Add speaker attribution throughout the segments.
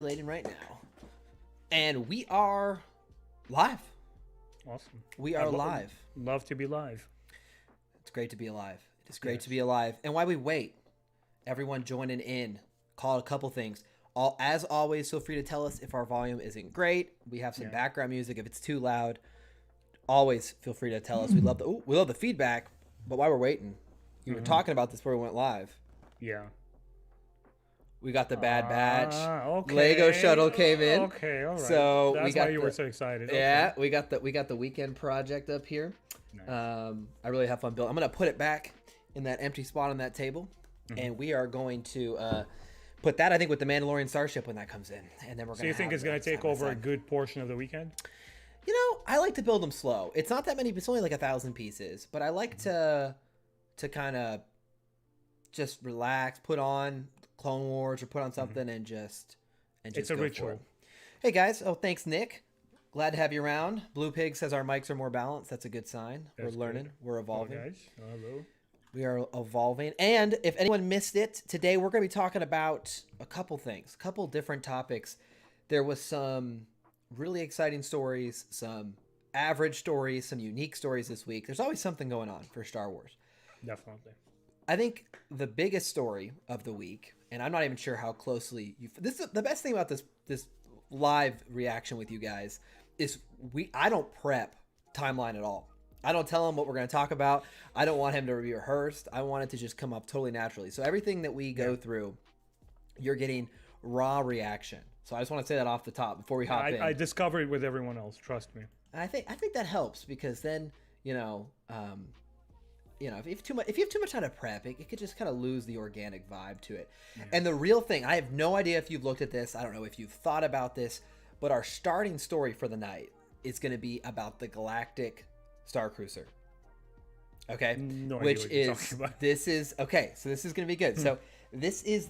Speaker 1: Right now, and we are live.
Speaker 2: Awesome.
Speaker 1: We are live.
Speaker 2: Love to be live.
Speaker 1: It's great to be alive. It is great to be alive. And while we wait, everyone joining in, call it a couple things. As always, feel free to tell us if our volume isn't great. We have some background music if it's too loud. Always feel free to tell us. We love the feedback. But while we're waiting, you were talking about this before we went live.
Speaker 2: Yeah.
Speaker 1: We got the Bad Batch.
Speaker 2: Okay.
Speaker 1: Lego shuttle came in.
Speaker 2: Okay, all right.
Speaker 1: So
Speaker 2: that's
Speaker 1: we got
Speaker 2: why you were so excited.
Speaker 1: Yeah, we got the weekend project up here.
Speaker 2: Nice.
Speaker 1: I really have fun building. I'm gonna put it back in that empty spot on that table, and we are going to put that, I think, with the Mandalorian starship when that comes in, and then we're gonna.
Speaker 2: So you think it's gonna take over a good portion of the weekend?
Speaker 1: You know, I like to build them slow. It's not that many. It's only like 1,000 pieces, but I like to kind of just relax, put on Clone Wars or put on something and just
Speaker 2: it's a
Speaker 1: go
Speaker 2: ritual.
Speaker 1: for it. Hey guys, thanks Nick. Glad to have you around. Blue Pig says our mics are more balanced. That's a good sign.
Speaker 2: That's
Speaker 1: we're learning.
Speaker 2: Good.
Speaker 1: We're evolving.
Speaker 2: Hello, guys. Hello.
Speaker 1: We are evolving. And if anyone missed it, today we're going to be talking about a couple things, a couple different topics. There was some really exciting stories, some average stories, some unique stories this week. There's always something going on for Star Wars.
Speaker 2: Definitely.
Speaker 1: I think the biggest story of the week, and I'm not even sure how closely you. This is the best thing about this live reaction with you guys is I don't prep timeline at all. I don't tell him what we're going to talk about. I don't want him to be rehearsed. I want it to just come up totally naturally. So everything that we go through, you're getting raw reaction. So I just want to say that off the top before we hop in.
Speaker 2: I discover it with everyone else. Trust me.
Speaker 1: And I think that helps because then if you have too much time to prep, it could just kind of lose the organic vibe to it. Yeah. And the real thing, I have no idea if you've looked at this. I don't know if you've thought about this, but our starting story for the night is going to be about the Galactic Starcruiser. Okay,
Speaker 2: no
Speaker 1: which
Speaker 2: idea
Speaker 1: is this is okay. So this is going to be good. So this is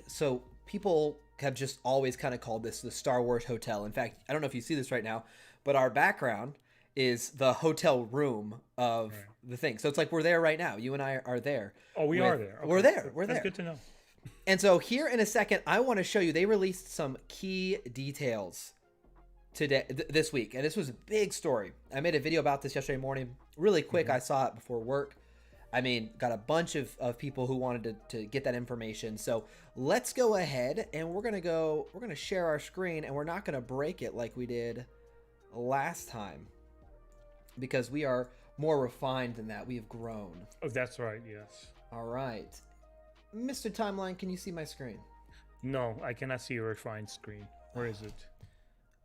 Speaker 1: so people have just always kind of called this the Star Wars Hotel. In fact, I don't know if you see this right now, but our background is the hotel room of the thing. So it's like we're there right now. You and I are there.
Speaker 2: Oh, we are there. Okay.
Speaker 1: We're there. We're there.
Speaker 2: That's good to know.
Speaker 1: And so here in a second, I want to show you. They released some key details today, this week, and this was a big story. I made a video about this yesterday morning. Really quick, I saw it before work. I mean, got a bunch of people who wanted to get that information. So let's go ahead and we're gonna share our screen, and we're not gonna break it like we did last time, because we are more refined than that. We have grown.
Speaker 2: Oh, that's right. Yes.
Speaker 1: All right. Mr. Timeline, can you see my screen?
Speaker 2: No, I cannot see your refined screen. Where is it?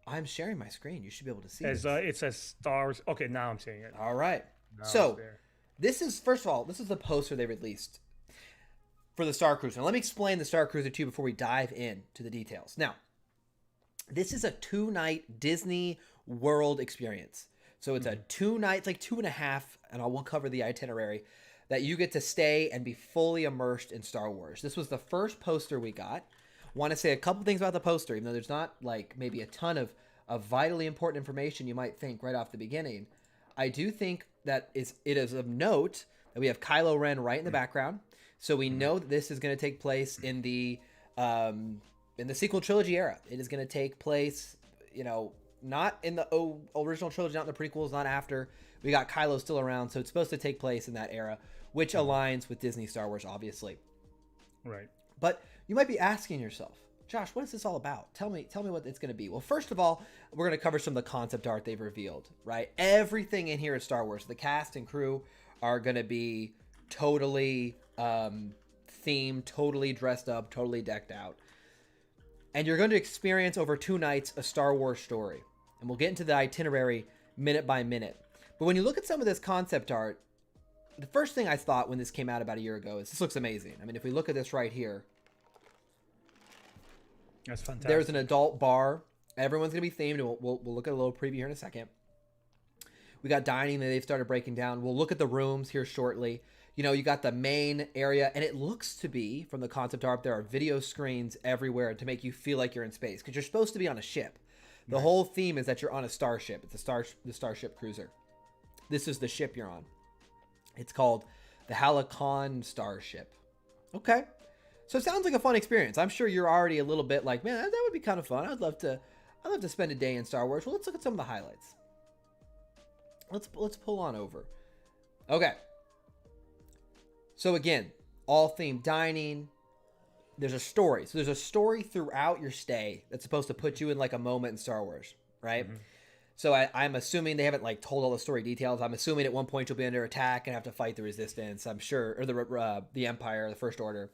Speaker 1: I'm sharing my screen. You should be able to see
Speaker 2: it. It says stars. Okay, now I'm seeing it.
Speaker 1: All right.
Speaker 2: Now
Speaker 1: so this is, first of all, this is the poster they released for the Starcruiser. Now let me explain the Starcruiser to you before we dive in to the details. Now, this is a 2-night Disney World experience. So it's a 2-night, it's like 2.5, and we'll cover the itinerary, that you get to stay and be fully immersed in Star Wars. This was the first poster we got. Want to say a couple things about the poster, even though there's not like maybe a ton of vitally important information you might think right off the beginning. I do think that it is of note that we have Kylo Ren right in the background. So we know that this is going to take place in the sequel trilogy era. It is going to take place, not in the original trilogy, not in the prequels, not after. We got Kylo still around, so it's supposed to take place in that era, which aligns with Disney Star Wars, obviously.
Speaker 2: Right.
Speaker 1: But you might be asking yourself, Josh, what is this all about? Tell me what it's going to be. Well, first of all, we're going to cover some of the concept art they've revealed, right? Everything in here is Star Wars. The cast and crew are going to be totally themed, totally dressed up, totally decked out. And you're going to experience over 2 nights a Star Wars story. And we'll get into the itinerary minute by minute. But when you look at some of this concept art, the first thing I thought when this came out about a year ago is this looks amazing. I mean, if we look at this right here,
Speaker 2: that's fantastic.
Speaker 1: There's an adult bar. Everyone's going to be themed. And we'll look at a little preview here in a second. We got dining that they've started breaking down. We'll look at the rooms here shortly. You got the main area, and it looks to be, from the concept art, there are video screens everywhere to make you feel like you're in space, because you're supposed to be on a ship. The whole theme is that you're on a starship. It's the Starship Cruiser. This is the ship you're on. It's called the Halcyon starship. Okay. So it sounds like a fun experience. I'm sure you're already a little bit like, man, that would be kind of fun. I'd love to spend a day in Star Wars. Well, let's look at some of the highlights. Let's pull on over. Okay. So again, all themed dining. There's a story. So there's a story throughout your stay that's supposed to put you in like a moment in Star Wars, right? Mm-hmm. So I'm assuming they haven't like told all the story details. I'm assuming at one point you'll be under attack and have to fight the Resistance. I'm sure, or the Empire, the First Order.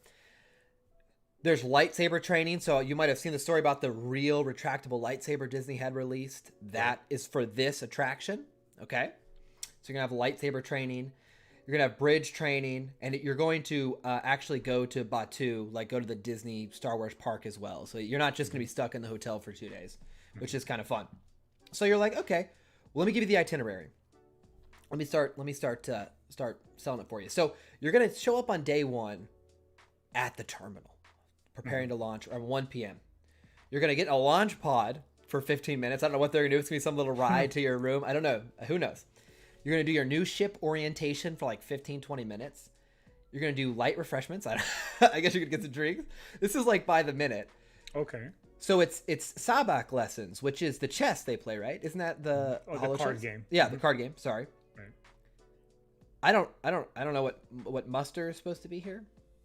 Speaker 1: There's lightsaber training. So you might have seen the story about the real retractable lightsaber Disney had released. That is for this attraction. Okay. So you're going to have lightsaber training. You're going to have bridge training. And you're going to actually go to Batuu, like go to the Disney Star Wars park as well. So you're not just going to be stuck in the hotel for 2 days, which is kind of fun. So you're like, okay, well, let me give you the itinerary. Let me start selling it for you. So you're going to show up on day 1 at the terminal, preparing to launch around 1 p.m. You're going to get a launch pod for 15 minutes. I don't know what they're going to do. It's going to be some little ride to your room. I don't know. Who knows? You're going to do your new ship orientation for like 15, 20 minutes. You're going to do light refreshments. I guess you're going to get some drinks. This is like by the minute.
Speaker 2: Okay.
Speaker 1: So it's sabak lessons, which is the chess they play, right? Isn't that the
Speaker 2: card game?
Speaker 1: Yeah, the card game. Sorry.
Speaker 2: Right.
Speaker 1: I don't know what muster is supposed to be here.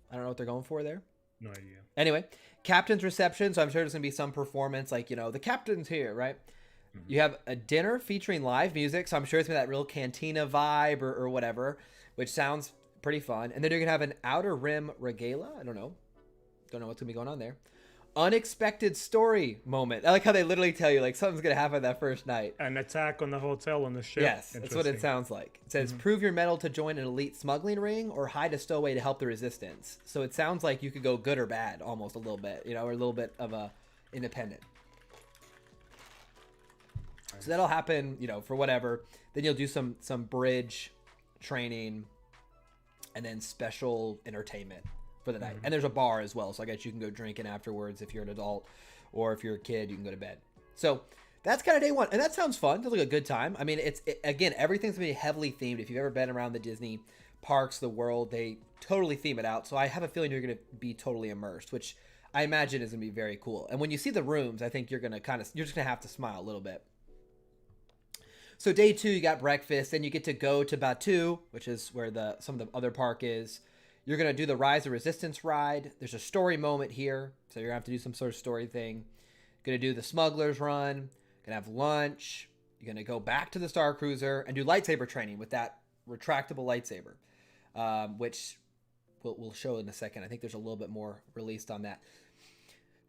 Speaker 1: I don't know what they're going for there.
Speaker 2: No idea.
Speaker 1: Anyway, captain's reception. So I'm sure there's gonna be some performance, like the captain's here, right? Mm-hmm. You have a dinner featuring live music, so I'm sure it's gonna be that real cantina vibe or whatever, which sounds pretty fun. And then you're gonna have an outer rim regala. I don't know what's gonna be going on there. Unexpected story moment. I like how they literally tell you like something's gonna happen that first night.
Speaker 2: An attack on the hotel on the ship.
Speaker 1: Yes, that's what it sounds like. It says prove your mettle to join an elite smuggling ring or hide a stowaway to help the Resistance. So it sounds like you could go good or bad, almost a little bit, or a little bit of a independent. So that'll happen, for whatever. Then you'll do some bridge training, and then special entertainment for the night. And there's a bar as well, so I guess you can go drinking afterwards if you're an adult, or if you're a kid, you can go to bed. So that's kind of day 1, and that sounds fun. Sounds like a good time. I mean, again, everything's gonna be heavily themed. If you've ever been around the Disney parks, the world, they totally theme it out. So I have a feeling you're gonna be totally immersed, which I imagine is gonna be very cool. And when you see the rooms, I think you're just gonna have to smile a little bit. So day 2, you got breakfast, then you get to go to Batuu, which is where some of the other park is. You're going to do the Rise of Resistance ride. There's a story moment here, so you're going to have to do some sort of story thing. Going to do the Smuggler's Run. Going to have lunch. You're going to go back to the Starcruiser and do lightsaber training with that retractable lightsaber, which we'll show in a second. I think there's a little bit more released on that.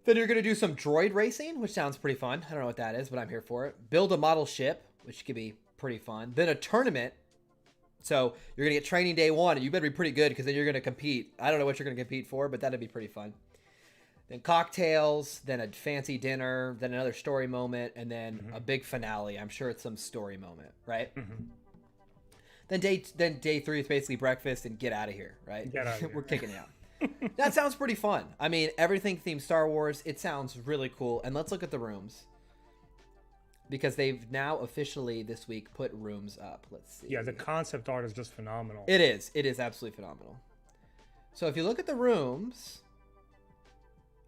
Speaker 1: Then you're going to do some droid racing, which sounds pretty fun. I don't know what that is, but I'm here for it. Build a model ship, which could be pretty fun. Then a tournament. So you're going to get training day 1, and you better be pretty good because then you're going to compete. I don't know what you're going to compete for, but that'd be pretty fun. Then cocktails, then a fancy dinner, then another story moment, and then a big finale. I'm sure it's some story moment, right? Mm-hmm. Then day 3 is basically breakfast and get out of here, right?
Speaker 2: Get out of here.
Speaker 1: We're kicking you out. That sounds pretty fun. I mean, everything themed Star Wars. It sounds really cool. And let's look at the rooms, because they've now officially this week put rooms up. Let's see.
Speaker 2: Yeah, the concept art is just phenomenal.
Speaker 1: It is. It is absolutely phenomenal. So if you look at the rooms,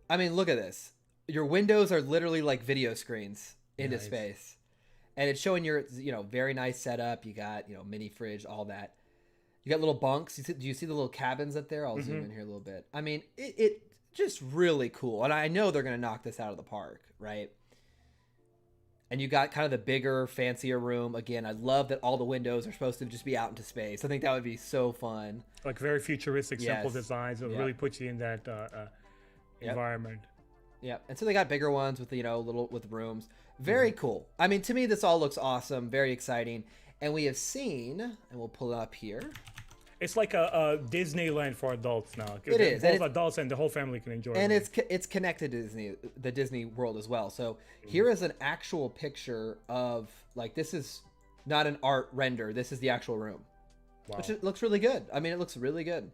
Speaker 1: I mean, look at this. Your windows are literally like video screens into space. And it's showing your, very nice setup. You got, mini fridge, all that. You got little bunks. Do you see the little cabins up there? I'll zoom in here a little bit. I mean, it just really cool. And I know they're going to knock this out of the park, right? And you got kind of the bigger, fancier room. Again, I love that all the windows are supposed to just be out into space. I think that would be so fun.
Speaker 2: Like very futuristic, simple designs. It really puts you in that environment.
Speaker 1: Yeah, and so they got bigger ones with little with rooms. Very cool. I mean, to me, this all looks awesome. Very exciting. And we have seen, and we'll pull it up here.
Speaker 2: It's like a Disneyland for adults now.
Speaker 1: It is.
Speaker 2: Both adults and the whole family can enjoy it.
Speaker 1: And it's connected to the Disney World as well. So here is an actual picture of, like, this is not an art render. This is the actual room. Wow. Which looks really good. I mean, it looks really good.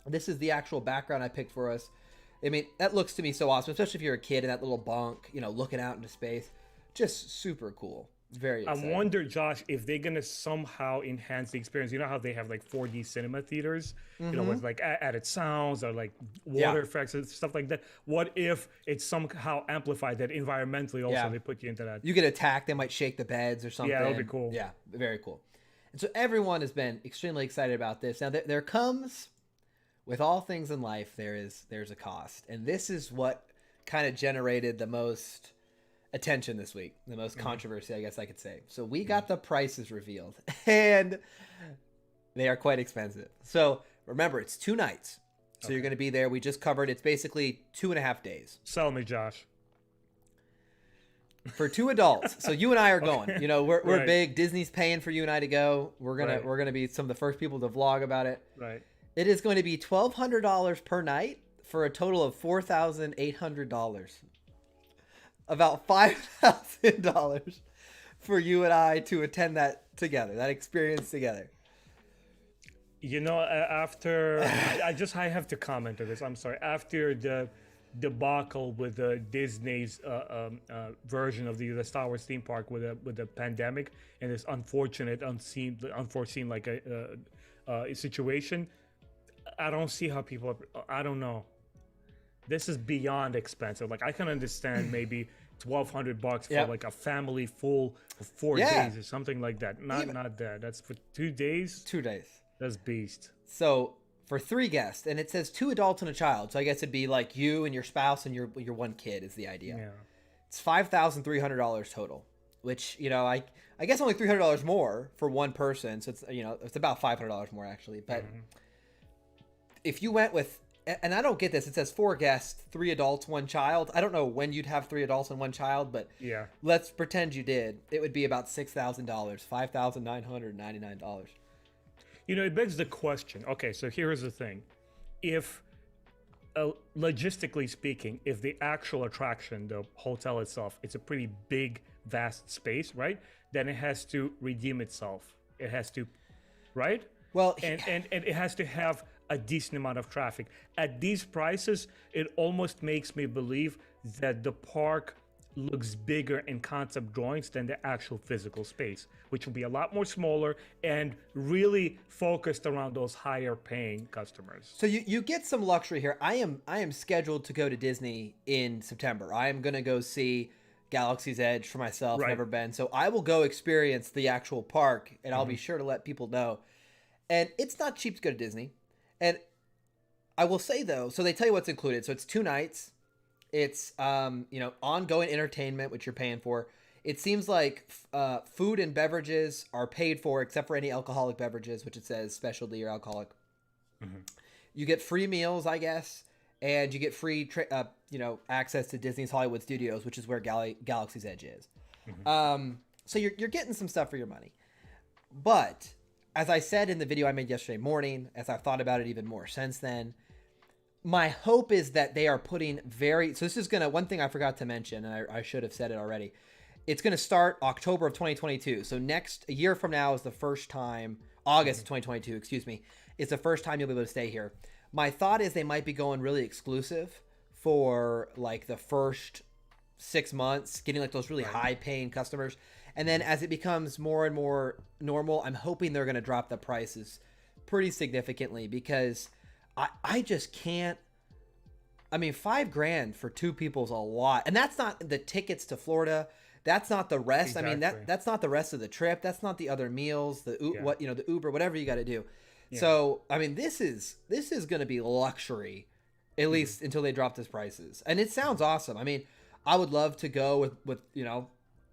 Speaker 1: This is the actual background I picked for us. I mean, that looks to me so awesome, especially if you're a kid in that little bunk, looking out into space. Just super cool. Very
Speaker 2: I
Speaker 1: excited.
Speaker 2: wonder, Josh, if they're gonna somehow enhance the experience. You know how they have like 4D cinema theaters, with like added sounds or like water effects and stuff like that. What if it's somehow amplified that environmentally? Also, they put you into that.
Speaker 1: You get attacked, they might shake the beds or something.
Speaker 2: Yeah, that would be cool.
Speaker 1: Yeah, very cool. And so everyone has been extremely excited about this. Now there comes, with all things in life, there's a cost, and this is what kind of generated the most attention this week, the most controversy, I guess I could say. So we got the prices revealed, and they are quite expensive. So remember, it's 2 nights. So you're going to be there. We just covered, it's basically 2.5 days.
Speaker 2: Sell me, Josh.
Speaker 1: For 2 adults. So you and I are going. You know, we're
Speaker 2: Right.
Speaker 1: big. Disney's paying for you and I to go. We're gonna be some of the first people to vlog about it.
Speaker 2: Right.
Speaker 1: It is going to be $1,200 per night for a total of $4,800. About $5,000 for you and I to attend that together, that experience together.
Speaker 2: You know, after I have to comment on this. I'm sorry. After the debacle with Disney's version of the Star Wars theme park with the pandemic and this unfortunate, unforeseen like a situation, I don't see how people. I don't know. This is beyond expensive. Like I can understand maybe $1,200 for like a family full for 4 days or something like that. Not that. That's for 2 days.
Speaker 1: 2 days.
Speaker 2: That's beast.
Speaker 1: So for 3 guests, and it says 2 adults and a child. So I guess it'd be like you and your spouse and your 1 kid is the idea.
Speaker 2: Yeah.
Speaker 1: It's $5,300 total, which, you know, I guess only $300 more for 1 person. So it's, you know, it's about $500 more actually. But if you went with, and I don't get this, it says 4 guests, 3 adults, 1 child. I don't know when you'd have 3 adults and 1 child, but
Speaker 2: Yeah.
Speaker 1: let's pretend you did. It would be about $6,000, $5,999.
Speaker 2: You know, it begs the question. Okay, so here's the thing. If, logistically speaking, if the actual attraction, the hotel itself, it's a pretty big, vast space, right? Then it has to redeem itself. It has to, right?
Speaker 1: Well,
Speaker 2: And it has to have a decent amount of traffic. At these prices, it almost makes me believe that the park looks bigger in concept drawings than the actual physical space, which will be a lot more smaller and really focused around those higher paying customers.
Speaker 1: so you get some luxury here. I am scheduled to go to Disney in September. I am going to go see Galaxy's Edge for myself.
Speaker 2: Right.
Speaker 1: Never been. So I will go experience the actual park, and I'll be sure to let people know. And it's not cheap to go to Disney. And I will say though, so they tell you what's included. So it's 2 nights. It's you know, ongoing entertainment, which you're paying for. It seems like food and beverages are paid for, except for any alcoholic beverages, which it says specialty or alcoholic. You get free meals, I guess, and you get free you know, access to Disney's Hollywood Studios, which is where Galaxy's Edge is. So you're getting some stuff for your money. But as I said in the video I made yesterday morning, as I've thought about it even more since then, my hope is that they are putting so this is going to, one thing I forgot to mention, and I should have said it already. It's going to start October of 2022. So a year from now is the first time, August of 2022, excuse me, it's the first time you'll be able to stay here. My thought is they might be going really exclusive for like the first 6 months, getting like those really high paying customers. And then as it becomes more and more normal, I'm hoping they're going to drop the prices pretty significantly, because I just can't. I mean, $5,000 for 2 people is a lot, and that's not the tickets to Florida. That's not the rest.
Speaker 2: Exactly.
Speaker 1: I mean, that's not the rest of the trip. That's not the other meals, the Uber, whatever you got to do. Yeah. So, I mean, this is going to be luxury, at least until they drop these prices. And it sounds awesome. I mean, I would love to go with you know,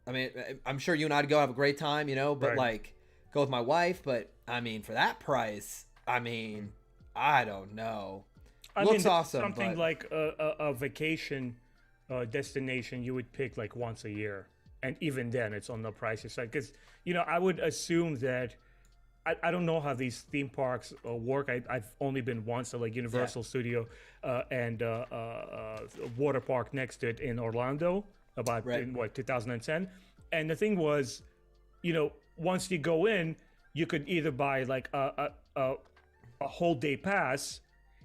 Speaker 1: I mean, I'm sure you and I'd go have a great time, you know, but like go with my wife. But I mean, for that price, I mean, I don't know. Looks awesome.
Speaker 2: Something like a vacation destination you would pick like once a year, and even then, it's on the pricey side. Because you know, I would assume that I don't know how these theme parks work. I've only been once at like Universal Studio and water park next to it in Orlando about in 2010. And the thing was, you know, once you go in, you could either buy like a whole day pass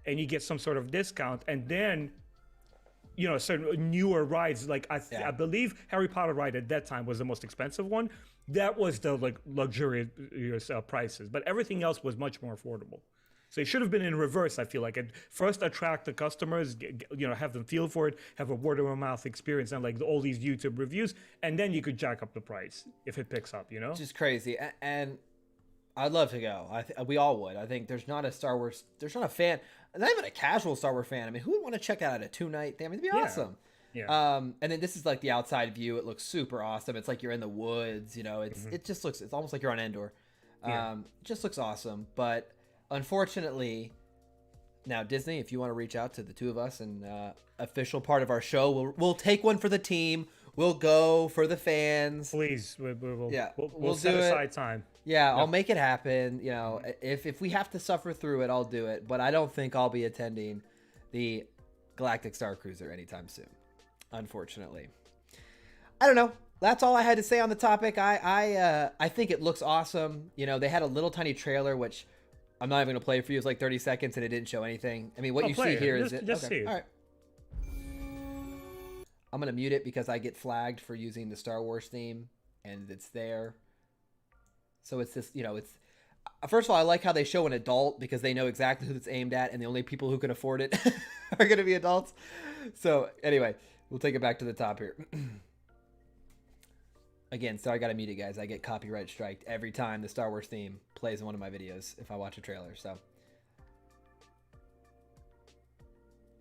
Speaker 2: and you get some sort of discount, and then certain newer rides. Like
Speaker 1: Yeah.
Speaker 2: I believe Harry Potter ride at that time was the most expensive one. That was the like luxurious prices, but everything else was much more affordable. So it should have been in reverse. I feel like it first attract the customers, have them feel for it, have a word of mouth experience, and like all these YouTube reviews, and then you could jack up the price if it picks up.
Speaker 1: Just crazy. And I'd love to go. We all would. I think there's not a Star Wars. There's not a fan. Not even a casual Star Wars fan. I mean, who would want to check out a 2-night thing? I mean, it'd be awesome.
Speaker 2: Yeah.
Speaker 1: And then this is like the outside view. It looks super awesome. It's like you're in the woods. It just looks. It's almost like you're on Endor. It just looks awesome. But unfortunately, now Disney, if you want to reach out to the two of us and official part of our show, we'll take one for the team. We'll go for the fans.
Speaker 2: Please, we'll
Speaker 1: do
Speaker 2: set
Speaker 1: it.
Speaker 2: aside time.
Speaker 1: Yeah, I'll make it happen. If we have to suffer through it, I'll do it. But I don't think I'll be attending the Galactic Starcruiser anytime soon, unfortunately. I don't know. That's all I had to say on the topic. I think it looks awesome. They had a little tiny trailer, which I'm not even going to play for you. It's like 30 seconds, and it didn't show anything. I mean, what you see here is it.
Speaker 2: Just see it.
Speaker 1: All right. I'm going to mute it because I get flagged for using the Star Wars theme, and it's there. So it's this, it's... First of all, I like how they show an adult because they know exactly who it's aimed at, and the only people who can afford it are going to be adults. So anyway, we'll take it back to the top here. Again, so I got to mute it, guys. I get copyright striked every time the Star Wars theme plays in one of my videos if I watch a trailer. So,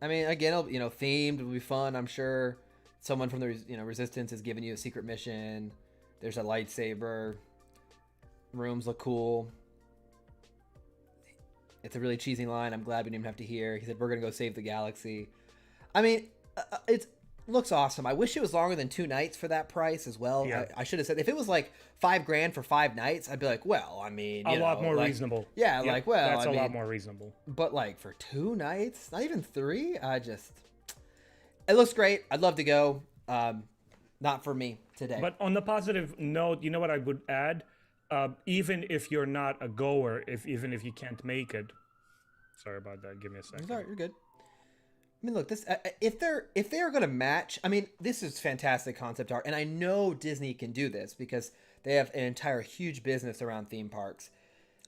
Speaker 1: I mean, again, themed will be fun, I'm sure. Someone from the Resistance is giving you a secret mission. There's a lightsaber. Rooms look cool. It's a really cheesy line. I'm glad we didn't even have to hear. He said, "We're gonna go save the galaxy." I mean, it looks awesome. I wish it was longer than 2 nights for that price as well.
Speaker 2: Yeah.
Speaker 1: I should have said if it was like $5,000 for 5 nights, I'd be like, well, I mean,
Speaker 2: a lot more reasonable.
Speaker 1: Yeah,
Speaker 2: that's a lot more reasonable.
Speaker 1: But like for 2 nights, not even 3, it looks great. I'd love to go. Not for me today.
Speaker 2: But on the positive note, you know what I would add? Even if you're not a goer, even if you can't make it, sorry about that. Give me a second.
Speaker 1: Sorry, you're good. I mean, look, this if they are going to match, I mean, this is fantastic concept art, and I know Disney can do this because they have an entire huge business around theme parks.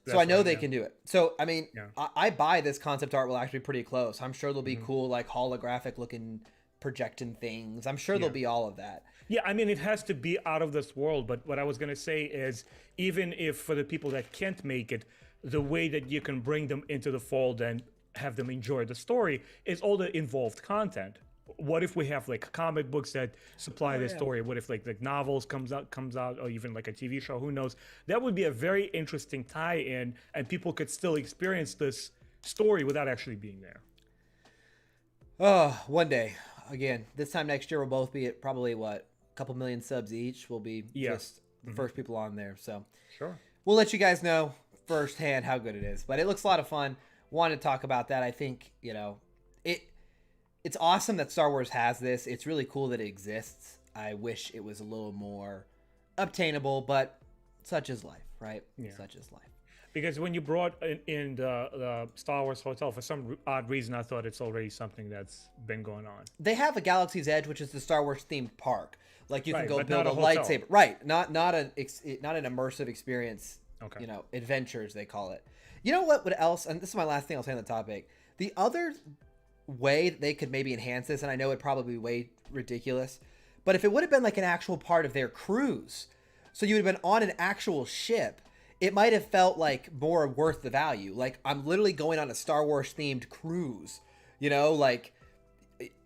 Speaker 1: So I know they can do it. So I mean, I buy this concept art will actually be pretty close. I'm sure there'll be cool like holographic looking projecting things. I'm sure there'll be all of that.
Speaker 2: Yeah, I mean, it has to be out of this world. But what I was going to say is, even if for the people that can't make it, the way that you can bring them into the fold and have them enjoy the story is all the involved content. What if we have like comic books that supply the story? What if like novels comes out, or even like a TV show? Who knows? That would be a very interesting tie-in, and people could still experience this story without actually being there.
Speaker 1: Oh, one day. Again, this time next year we'll both be at probably a couple million subs each. We'll be just the first people on there. So
Speaker 2: sure,
Speaker 1: we'll let you guys know firsthand how good it is. But it looks a lot of fun. Wanted to talk about that. I think it's awesome that Star Wars has this. It's really cool that it exists. I wish it was a little more obtainable, but such is life, right?
Speaker 2: Yeah.
Speaker 1: Such is life.
Speaker 2: Because when you brought in the Star Wars Hotel, for some odd reason, I thought it's already something that's been going on.
Speaker 1: They have a Galaxy's Edge, which is the Star Wars themed park. Like you can go build a
Speaker 2: hotel.
Speaker 1: lightsaber, right? Not an immersive experience.
Speaker 2: Okay.
Speaker 1: Adventures they call it. You know what else? And this is my last thing I'll say on the topic. The other way that they could maybe enhance this, and I know it'd probably be way ridiculous, but if it would have been like an actual part of their cruise, so you would have been on an actual ship, it might have felt like more worth the value. Like I'm literally going on a Star Wars themed cruise, like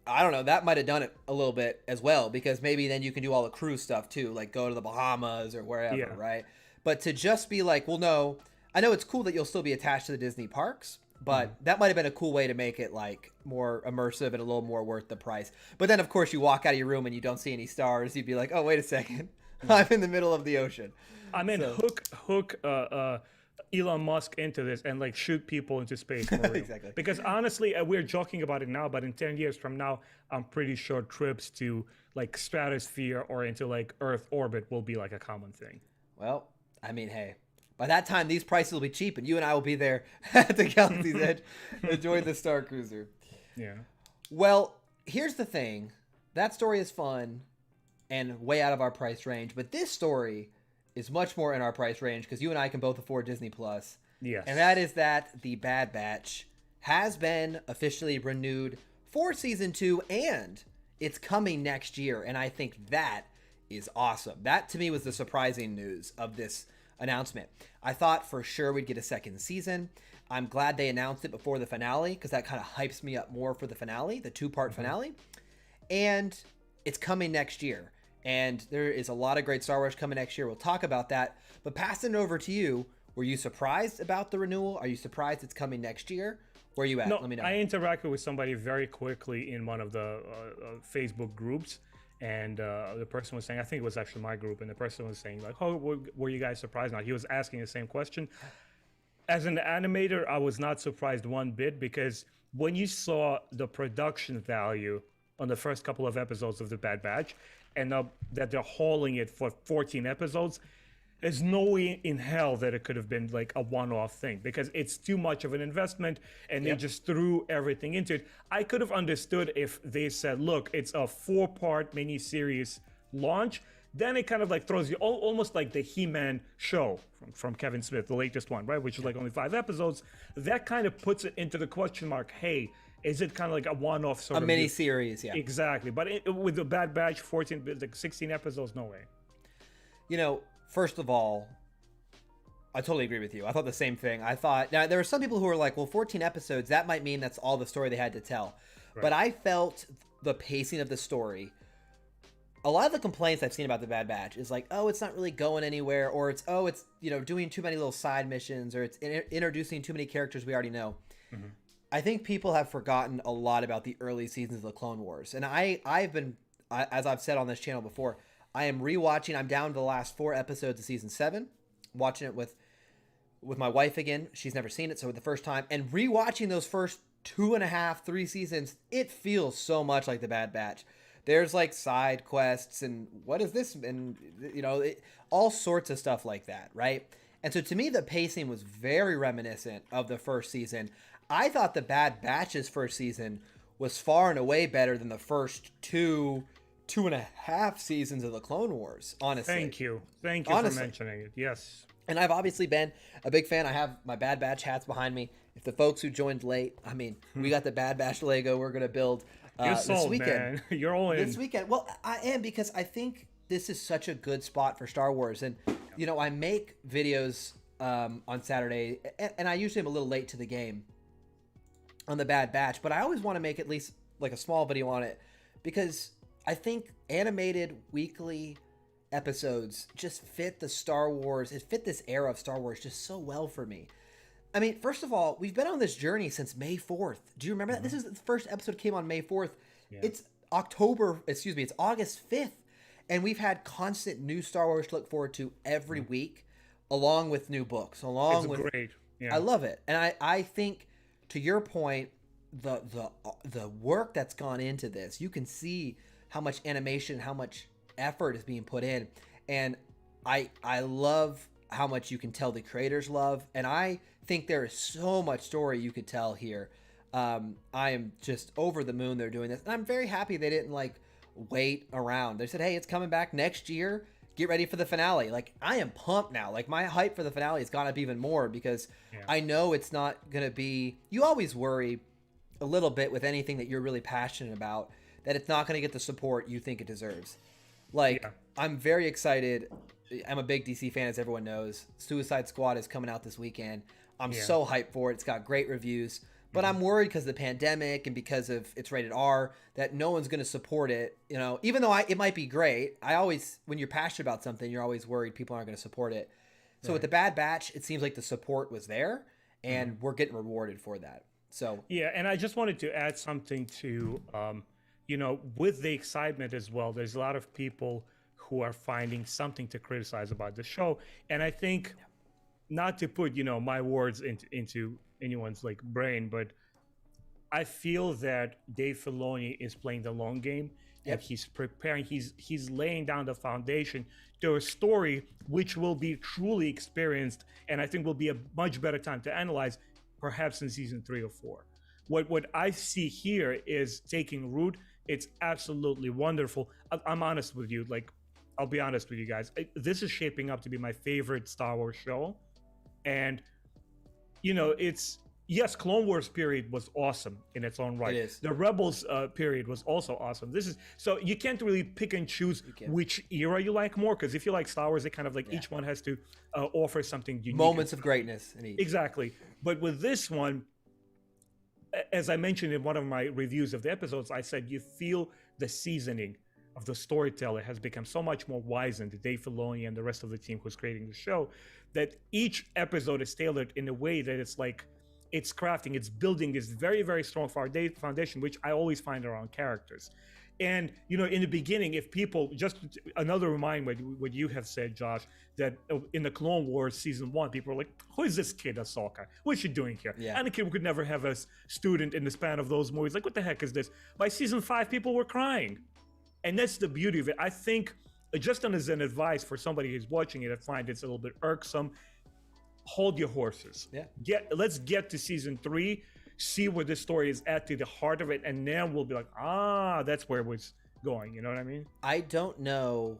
Speaker 1: I don't know, that might have done it a little bit as well, because maybe then you can do all the cruise stuff too, like go to the Bahamas or wherever, right? But to just be like, well, no, I know it's cool that you'll still be attached to the Disney parks, but that might have been a cool way to make it like more immersive and a little more worth the price. But then of course you walk out of your room and you don't see any stars. You'd be like, oh, wait a second. I'm in the middle of the ocean.
Speaker 2: I mean, hook Elon Musk into this and like shoot people into space for real.
Speaker 1: Exactly.
Speaker 2: Because honestly, we're joking about it now, but in 10 years from now, I'm pretty sure trips to like stratosphere or into like Earth orbit will be like a common thing.
Speaker 1: Well, I mean, hey, by that time, these prices will be cheap, and you and I will be there at the Galaxy's Edge enjoying the Starcruiser.
Speaker 2: Yeah.
Speaker 1: Well, here's the thing. That story is fun and way out of our price range, but this story is much more in our price range because you and I can both afford Disney Plus.
Speaker 2: Yes.
Speaker 1: And that is that The Bad Batch has been officially renewed for season 2, and it's coming next year. And I think that is awesome. That to me was the surprising news of this announcement. I thought for sure we'd get a second season. I'm glad they announced it before the finale because that kind of hypes me up more for the finale, the 2-part finale. And it's coming next year. And there is a lot of great Star Wars coming next year. We'll talk about that. But passing it over to you, were you surprised about the renewal? Are you surprised it's coming next year? Where are you at?
Speaker 2: No,
Speaker 1: Let me know.
Speaker 2: I interacted with somebody very quickly in one of the Facebook groups. And the person was saying, I think it was actually my group, and the person was saying, like, oh, were you guys surprised? Now, he was asking the same question. As an animator, I was not surprised one bit, because when you saw the production value on the first couple of episodes of The Bad Batch, and that they're hauling it for 14 episodes, there's no way in hell that it could have been like a one-off thing, because it's too much of an investment, and they just threw everything into it. I could have understood if they said, look, it's a 4-part miniseries launch. Then it kind of like throws you almost like the He-Man show from Kevin Smith, the latest one, right? Which is like only 5 episodes. That kind of puts it into the question mark, hey, is it kind of like a one-off sort of
Speaker 1: mini series? Yeah,
Speaker 2: exactly. But with the Bad Batch, 16 episodes, no way.
Speaker 1: You know, first of all, I totally agree with you. I thought the same thing. I thought, now there were some people who were like, well, 14 episodes, that might mean that's all the story they had to tell. Right. But I felt the pacing of the story. A lot of the complaints I've seen about the Bad Batch is like, oh, it's not really going anywhere, or it's doing too many little side missions, or it's introducing too many characters we already know. Mm-hmm. I think people have forgotten a lot about the early seasons of the Clone Wars. And I've been, as I've said on this channel before, I am rewatching. I'm down to the last 4 episodes of season 7, watching it with my wife again. She's never seen it, so for the first time, and rewatching those first 2.5, 3 seasons, it feels so much like the Bad Batch. There's like side quests and what is this, and all sorts of stuff like that, right? And so to me, the pacing was very reminiscent of the first season. I thought the Bad Batch's first season was far and away better than the first 2.5 seasons of the Clone Wars, honestly.
Speaker 2: Thank you for mentioning it. Yes.
Speaker 1: And I've obviously been a big fan. I have my Bad Batch hats behind me. If the folks who joined late, I mean, we got the Bad Batch Lego we're going to build this weekend.
Speaker 2: Man. You're all in.
Speaker 1: This weekend. Well, I am, because I think this is such a good spot for Star Wars. And, I make videos on Saturday, and I usually am a little late to the game on the Bad Batch, but I always want to make at least like a small video on it, because I think animated weekly episodes just fit the Star Wars. It fit this era of Star Wars just so well for me. I mean, first of all, we've been on this journey since May 4th. Do you remember that? This is the first episode came on May 4th. Yeah. It's it's August 5th. And we've had constant new Star Wars to look forward to every week, along with new books,
Speaker 2: it's great. Yeah.
Speaker 1: I love it. And I think, to your point, the work that's gone into this, you can see how much animation, how much effort is being put in. And I love how much you can tell the creators love. And I think there is so much story you could tell here. I am just over the moon they're doing this. And I'm very happy they didn't wait around. They said, hey, it's coming back next year. Get ready for the finale. I am pumped now. My hype for the finale has gone up even more, because I know it's not going to be, you always worry a little bit with anything that you're really passionate about, that it's not going to get the support you think it deserves. I'm very excited. I'm a big DC fan, as everyone knows. Suicide Squad is coming out this weekend. I'm so hyped for it. It's got great reviews. But I'm worried because of the pandemic and because of it's rated R, that no one's going to support it. Even though it might be great, when you're passionate about something, you're always worried people aren't going to support it. So with the Bad Batch, it seems like the support was there, and we're getting rewarded for that. So
Speaker 2: and I just wanted to add something to, with the excitement as well. There's a lot of people who are finding something to criticize about the show, and I think, not to put my words into anyone's brain, but I feel that Dave Filoni is playing the long game. Yep. And he's preparing, he's laying down the foundation to a story which will be truly experienced, and I think will be a much better time to analyze, perhaps in season 3 or 4. What I see here is taking root, It's absolutely wonderful. I'm honest with you. Like, I'll be honest with you guys. This is shaping up to be my favorite Star Wars show. And, it's, yes, Clone Wars period was awesome in its own right.
Speaker 1: It is.
Speaker 2: The Rebels period was also awesome. So you can't really pick and choose which era you like more, because if you like Star Wars, it kind of like each one has to offer something unique.
Speaker 1: Moments of greatness in each.
Speaker 2: Exactly. But with this one, as I mentioned in one of my reviews of the episodes, I said you feel the seasoning of the storyteller has become so much more wizened, Dave Filoni and the rest of the team who's creating the show, that each episode is tailored in a way that it's like, it's crafting, it's building this very, very strong foundation, which I always find around characters. And, in the beginning, if people, just another reminder what you have said, Josh, that in the Clone Wars season 1, people were like, who is this kid, Ahsoka? What is she doing here?
Speaker 1: Yeah.
Speaker 2: And the kid could never have a student in the span of those movies. Like, what the heck is this? By season 5, people were crying. And that's the beauty of it. I think, just as an advice for somebody who's watching it and find it's a little bit irksome, hold your horses.
Speaker 1: Yeah.
Speaker 2: Let's get to season 3, see where this story is at, to the heart of it, and then we'll be like, that's where it was going. You know what I mean?
Speaker 1: I don't know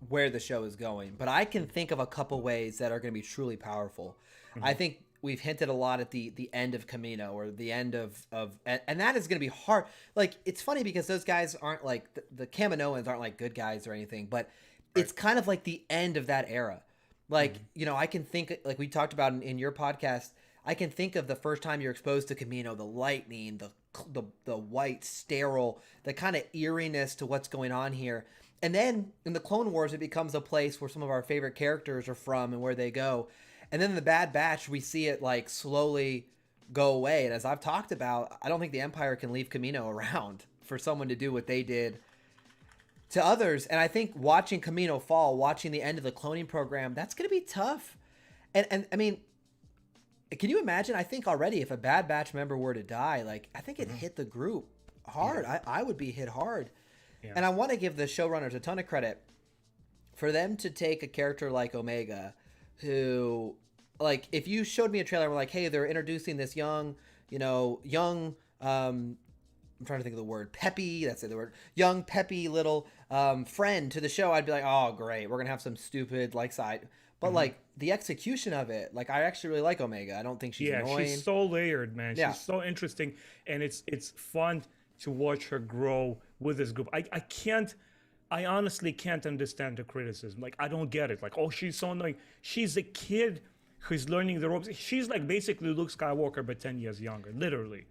Speaker 1: where the show is going, but I can think of a couple ways that are going to be truly powerful. I think we've hinted a lot at the end of Camino, or the end of and that is going to be hard. Like, it's funny because those guys aren't like the Kaminoans aren't like good guys or anything, but it's kind of like the end of that era. Like, I can think, like we talked about in your podcast, I can think of the first time you're exposed to Camino, the lightning, the white, sterile, the kind of eeriness to what's going on here. And then in the Clone Wars, it becomes a place where some of our favorite characters are from and where they go. And then in the Bad Batch, we see it like slowly go away. And as I've talked about, I don't think the Empire can leave Camino around for someone to do what they did to others. And I think watching Camino fall, watching the end of the cloning program, that's going to be tough. And I mean, can you imagine? I think already if a Bad Batch member were to die, like, I think it hit the group hard. Yeah. I would be hit hard. Yeah. And I want to give the showrunners a ton of credit for them to take a character like Omega, who, like, if you showed me a trailer and were like, hey, they're introducing this young, I'm trying to think of the word, peppy, that's the word, young, peppy little friend to the show, I'd be like, oh, great, we're going to have some stupid, like, side. But, like, the execution of it, like, I actually really like Omega. I don't think she's annoying.
Speaker 2: She's so layered, man. She's so interesting, and it's fun to watch her grow with this group. I honestly can't understand the criticism. Like, I don't get it. Like, oh, she's so annoying. She's a kid who's learning the ropes. She's like basically Luke Skywalker, but 10 years younger, literally.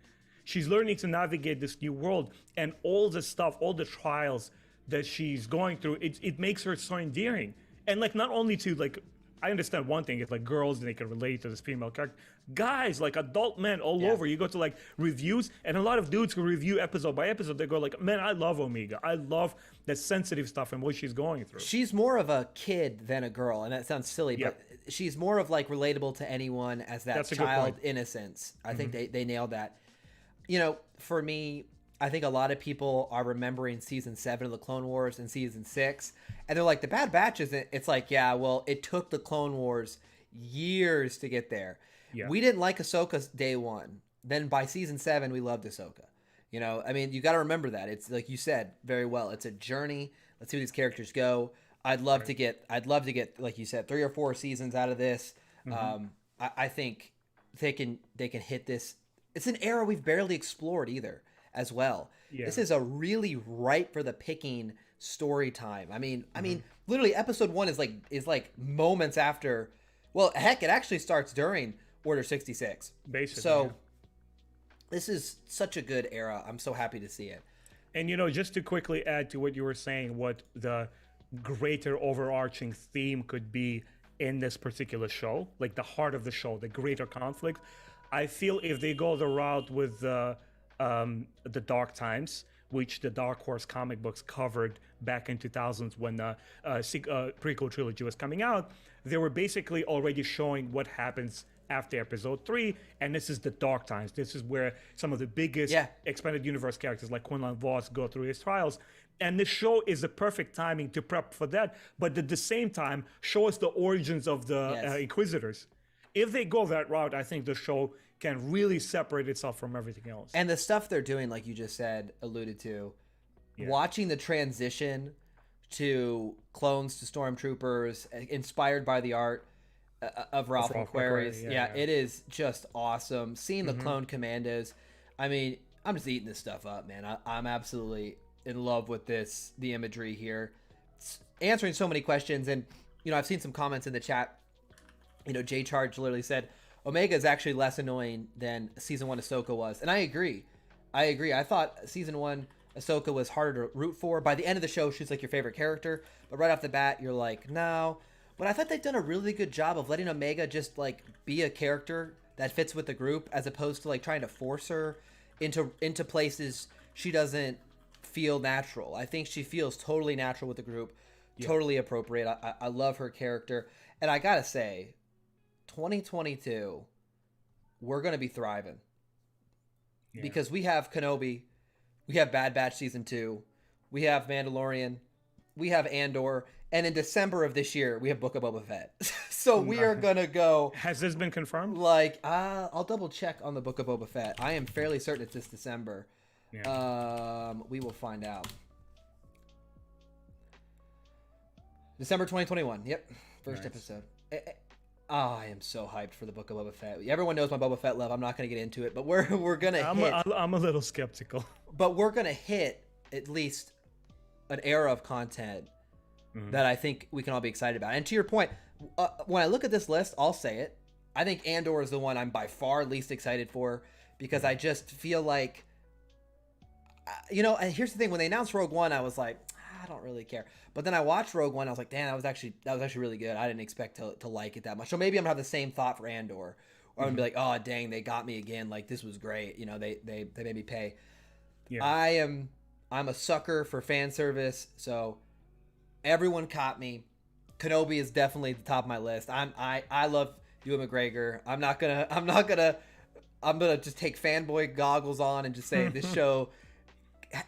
Speaker 2: She's learning to navigate this new world, and all the stuff, all the trials that she's going through, it makes her so endearing. And, like, not only to, like, I understand one thing, it's like girls, they can relate to this female character. Guys, like adult men all over, you go to like reviews, and a lot of dudes who review episode by episode, they go like, man, I love Omega. I love the sensitive stuff and what she's going through.
Speaker 1: She's more of a kid than a girl, and that sounds silly, but she's more of like relatable to anyone as that child innocence. I think they nailed that. For me, I think a lot of people are remembering season 7 of the Clone Wars and season 6, and they're like, the Bad Batch isn't. It's like, yeah, well, it took the Clone Wars years to get there. Yeah. We didn't like Ahsoka day 1. Then by season 7, we loved Ahsoka. I mean, you got to remember that. It's like you said very well. It's a journey. Let's see where these characters go. I'd love to get, like you said, 3 or 4 seasons out of this. I think they can hit this. It's an era we've barely explored either, as well. Yeah. This is a really ripe for the picking story time. I mean, literally episode 1 is like moments after. Well, heck, it actually starts during Order 66.
Speaker 2: Basically.
Speaker 1: So this is such a good era. I'm so happy to see it.
Speaker 2: And just to quickly add to what you were saying, what the greater overarching theme could be in this particular show, like the heart of the show, the greater conflict. I feel if they go the route with the Dark Times, which the Dark Horse comic books covered back in 2000s when the prequel trilogy was coming out, they were basically already showing what happens after episode 3, and this is the Dark Times. This is where some of the biggest expanded universe characters like Quinlan Vos go through his trials. And this show is the perfect timing to prep for that, but at the same time, show us the origins of the Inquisitors. If they go that route, I think the show can really separate itself from everything else.
Speaker 1: And the stuff they're doing, like you just said, alluded to, watching the transition to clones to stormtroopers, inspired by the art of Ralph McQuarrie's. It is just awesome. Seeing the clone commandos. I mean, I'm just eating this stuff up, man. I'm absolutely in love with the imagery here. It's answering so many questions. And, I've seen some comments in the chat. J Charge literally said, Omega is actually less annoying than Season 1 Ahsoka was. And I agree. I thought Season 1 Ahsoka was harder to root for. By the end of the show, she's like your favorite character. But right off the bat, you're like, no. But I thought they've done a really good job of letting Omega just, like, be a character that fits with the group, as opposed to, like, trying to force her into places she doesn't feel natural. I think she feels totally natural with the group, totally appropriate. I love her character. And I gotta say, 2022, we're going to be thriving. Because we have Kenobi, we have Bad Batch Season 2, we have Mandalorian, we have Andor, and in December of this year, we have Book of Boba Fett. So we are going to go...
Speaker 2: Has this been confirmed?
Speaker 1: Like, I'll double check on the Book of Boba Fett. I am fairly certain it's this December. Yeah. We will find out. December 2021. Yep. First episode. I am so hyped for the Book of Boba Fett. Everyone knows my Boba Fett love. I'm not going to get into it, but we're going to hit...
Speaker 2: I'm a little skeptical.
Speaker 1: But we're going to hit at least an era of content that I think we can all be excited about. And to your point, when I look at this list, I'll say it. I think Andor is the one I'm by far least excited for, because I just feel like... and here's the thing. When they announced Rogue One, I was like, I don't really care. But then I watched Rogue One. I was like, damn, that was actually really good. I didn't expect to like it that much. So maybe I'm gonna have the same thought for Andor, or I'm gonna be like, oh dang, they got me again. Like, this was great. They made me pay. Yeah. I'm a sucker for fan service. So everyone caught me. Kenobi is definitely at the top of my list. I love Ewan McGregor. I'm gonna just take fanboy goggles on and just say this show.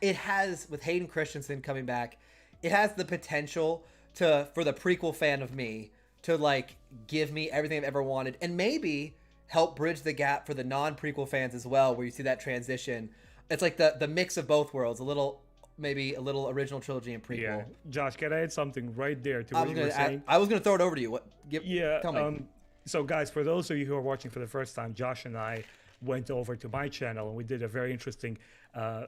Speaker 1: It has, with Hayden Christensen coming back, it has the potential for the prequel fan of me to, like, give me everything I've ever wanted, and maybe help bridge the gap for the non-prequel fans as well, where you see that transition. It's like the mix of both worlds, maybe a little original trilogy and prequel.
Speaker 2: Yeah, Josh, can I add something right there to what you were saying?
Speaker 1: I was going to throw it over to you. Tell me.
Speaker 2: So guys, for those of you who are watching for the first time, Josh and I went over to my channel and we did a very interesting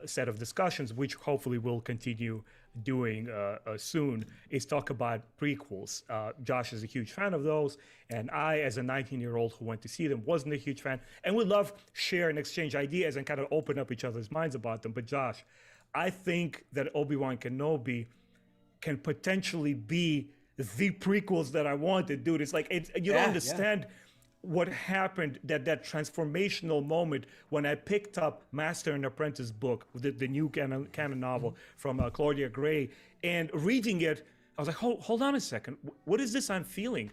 Speaker 2: set of discussions, which hopefully we'll continue doing soon, is talk about prequels. Josh is a huge fan of those, and I, as a 19-year-old who went to see them, wasn't a huge fan. And we love share and exchange ideas and kind of open up each other's minds about them. But Josh, I think that Obi-Wan Kenobi can potentially be the prequels that I wanted, dude. It's like, you don't understand what happened, that transformational moment when I picked up Master and Apprentice book, the new canon novel from Claudia Gray, and reading it, I was like, hold on a second. What is this I'm feeling?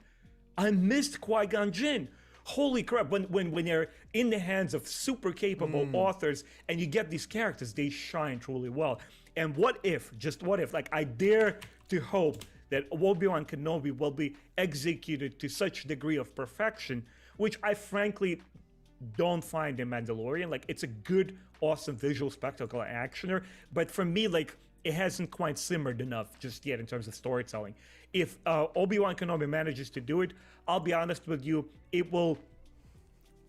Speaker 2: I missed Qui-Gon Jinn. Holy crap, when you're in the hands of super capable authors and you get these characters, they shine truly well. And what if, like, I dare to hope that Obi-Wan Kenobi will be executed to such degree of perfection, which I frankly don't find in Mandalorian. Like, it's a good, awesome visual spectacle actioner, but for me, like, it hasn't quite simmered enough just yet in terms of storytelling. If Obi-Wan Kenobi manages to do it, I'll be honest with you, it will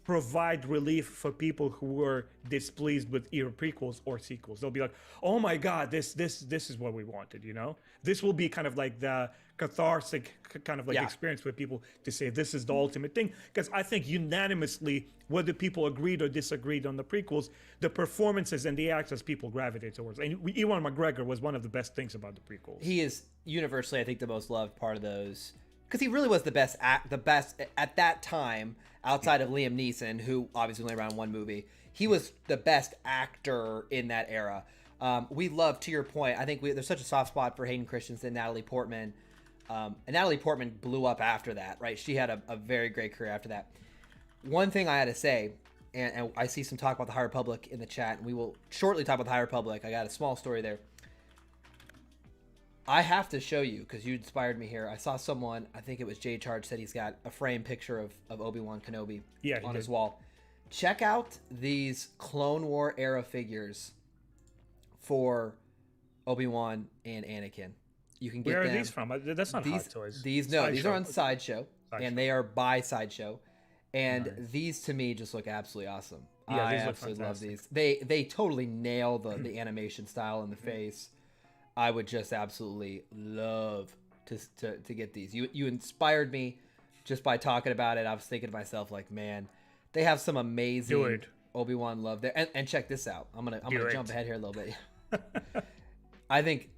Speaker 2: provide relief for people who were displeased with either prequels or sequels. They'll be like, oh my God, this is what we wanted, you know? This will be kind of like the cathartic kind of like experience for people to say this is the ultimate thing. Because I think unanimously, whether people agreed or disagreed on the prequels, the performances and the actors people gravitate towards. And Ewan McGregor was one of the best things about the prequels.
Speaker 1: He is universally, I think, the most loved part of those. Because he really was the best at that time, outside of Liam Neeson, who obviously only around one movie. He was the best actor in that era. We love, to your point, I think there's such a soft spot for Hayden Christensen, Natalie Portman. And Natalie Portman blew up after that, right? She had a very great career after that. One thing I had to say, and I see some talk about the High Republic in the chat, and we will shortly talk about the High Republic. I got a small story there. I have to show you, because you inspired me here. I saw someone, I think it was J Charge, said he's got a framed picture of Obi-Wan Kenobi on his wall. Check out these Clone War era figures for Obi-Wan, and Anakin. You can get
Speaker 2: Where are
Speaker 1: them.
Speaker 2: these from? That's not Hot Toys.
Speaker 1: These are on Sideshow, and they are by Sideshow. And these to me just look absolutely awesome.
Speaker 2: Yeah,
Speaker 1: I
Speaker 2: these look
Speaker 1: absolutely love
Speaker 2: fantastic.
Speaker 1: these. They totally nail the animation style in the face. I would just absolutely love to get these. You inspired me just by talking about it. I was thinking to myself, like, man, they have some amazing Obi-Wan love there. And check this out. I'm gonna jump ahead here a little bit. I think